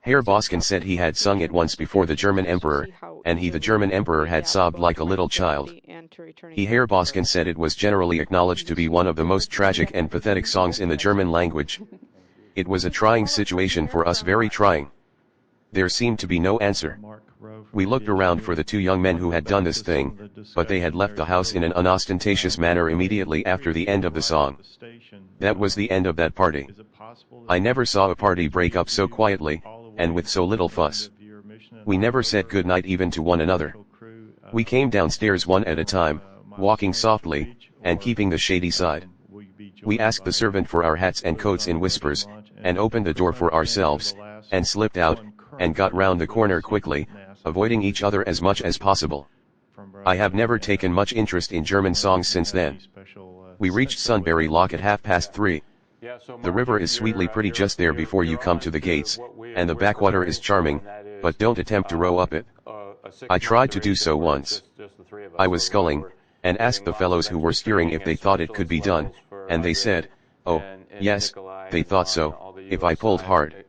Herr Boskin said he had sung it once before the German emperor, and the German emperor had sobbed like a little child. Herr Boskin said it was generally acknowledged to be one of the most tragic and pathetic songs in the German language. It was a trying situation for us, very trying. There seemed to be no answer. We looked around for the two young men who had done this thing, but they had left the house in an unostentatious manner immediately after the end of the song. That was the end of that party. I never saw a party break up so quietly, and with so little fuss. We never said good night even to one another. We came downstairs one at a time, walking softly, and keeping the shady side. We asked the servant for our hats and coats in whispers, and opened the door for ourselves, and slipped out, and got round the corner quickly, avoiding each other as much as possible. I have never taken much interest in German songs since then. We reached Sunbury Lock at 3:30. The river is sweetly pretty just there before you come to the gates, and the backwater is charming, but don't attempt to row up it. I tried to do so once. I was sculling, and asked the fellows who were steering if they thought it could be done, and they said, oh, yes, they thought so, if I pulled hard.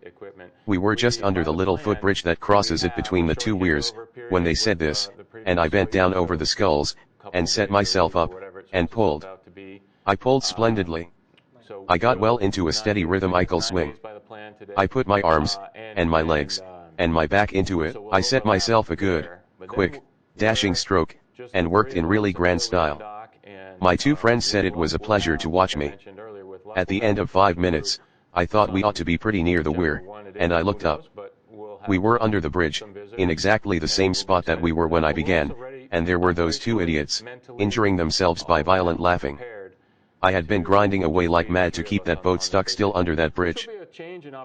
We were just under the little footbridge that crosses it between the two weirs, when they said this, and I bent down over the sculls, and set myself up, and pulled. I pulled splendidly. I got well into a steady rhythmical swing. I put my arms, and my legs, and my back into it. I set myself a good, quick, dashing stroke, and worked in really grand style. My two friends said it was a pleasure to watch me. At the end of 5 minutes, I thought we ought to be pretty near the weir, and I looked up. We were under the bridge, in exactly the same spot that we were when I began, and there were those two idiots, injuring themselves by violent laughing. I had been grinding away like mad to keep that boat stuck still under that bridge.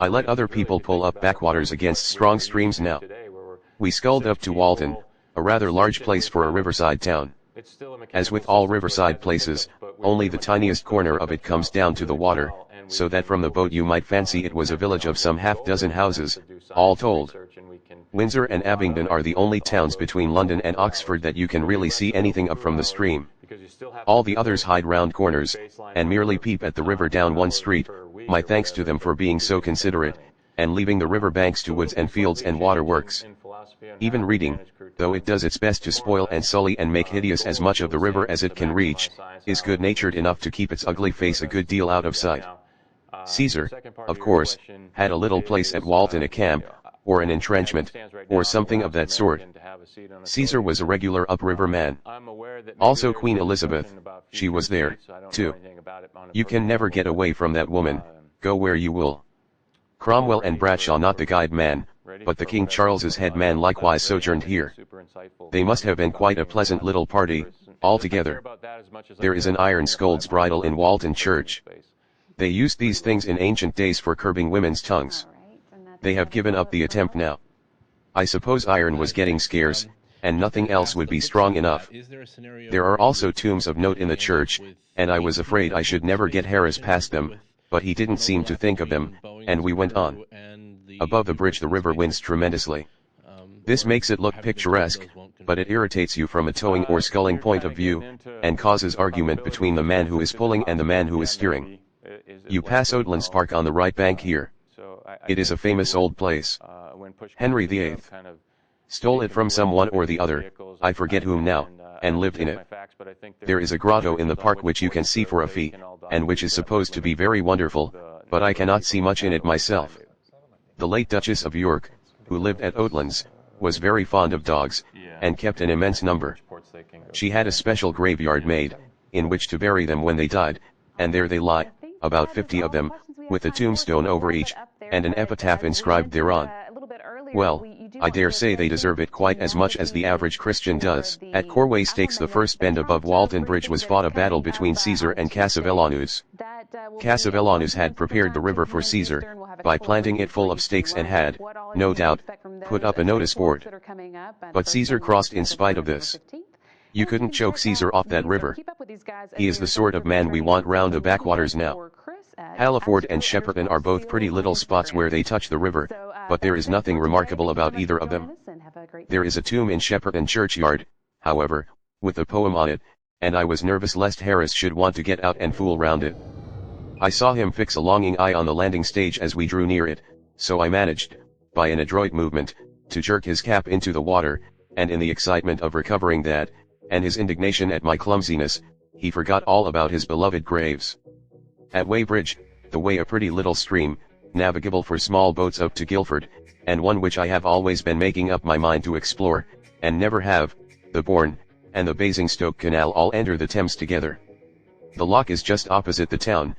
I let other people pull up backwaters against strong streams now. We sculled up to Walton, a rather large place for a riverside town. As with all riverside places, only the tiniest corner of it comes down to the water, so that from the boat you might fancy it was a village of some half-dozen houses, all told. Windsor and Abingdon are the only towns between London and Oxford that you can really see anything of from the stream. All the others hide round corners, and merely peep at the river down one street, my thanks to them for being so considerate, and leaving the river banks to woods and fields and waterworks. Even Reading, though it does its best to spoil and sully and make hideous as much of the river as it can reach, is good-natured enough to keep its ugly face a good deal out of sight. Caesar, of course, had a little place at Walton, a camp, or an entrenchment, or something of that sort. Caesar was a regular upriver man. Also Queen Elizabeth, she was there, too. You can never get away from that woman, go where you will. Cromwell and Bradshaw, not the guide man, but the King Charles's head man, likewise sojourned here. They must have been quite a pleasant little party, altogether. There is an iron scold's bridle in Walton Church. They used these things in ancient days for curbing women's tongues. They have given up the attempt now. I suppose iron was getting scarce, and nothing else would be strong enough. There are also tombs of note in the church, and I was afraid I should never get Harris past them, but he didn't seem to think of them, and we went on. Above the bridge the river winds tremendously. This makes it look picturesque, but it irritates you from a towing or sculling point of view, and causes argument between the man who is pulling and the man who is steering. You pass Oatlands Park on the right bank here. It is a famous old place. Henry VIII stole it from someone or the other, I forget whom now, and lived in it. There is a grotto in the park which you can see for a fee, and which is supposed to be very wonderful, but I cannot see much in it myself. The late Duchess of York, who lived at Oatlands, was very fond of dogs, and kept an immense number. She had a special graveyard made, in which to bury them when they died, and there they lie, about 50 of them, with a tombstone over each, and an epitaph inscribed thereon. Well, I dare say they deserve it quite as much as the average Christian does. At Corway Stakes, the first bend above Walton Bridge, was fought a battle between Caesar and Cassivellaunus. Cassivellaunus had prepared the river for Caesar, by planting it full of stakes, and had, no doubt, put up a notice board. But Caesar crossed in spite of this. You couldn't choke Caesar off that river. He is the sort of man we want round the backwaters now. Halliford and Shepperton are both pretty little spots where they touch the river, but there is nothing remarkable about either of them. There is a tomb in Shepperton churchyard, however, with a poem on it, and I was nervous lest Harris should want to get out and fool round it. I saw him fix a longing eye on the landing stage as we drew near it, so I managed, by an adroit movement, to jerk his cap into the water, and in the excitement of recovering that, and his indignation at my clumsiness, he forgot all about his beloved Graves. At Weybridge, the Wey, a pretty little stream, navigable for small boats up to Guildford, and one which I have always been making up my mind to explore, and never have, the Bourne, and the Basingstoke Canal all enter the Thames together. The lock is just opposite the town,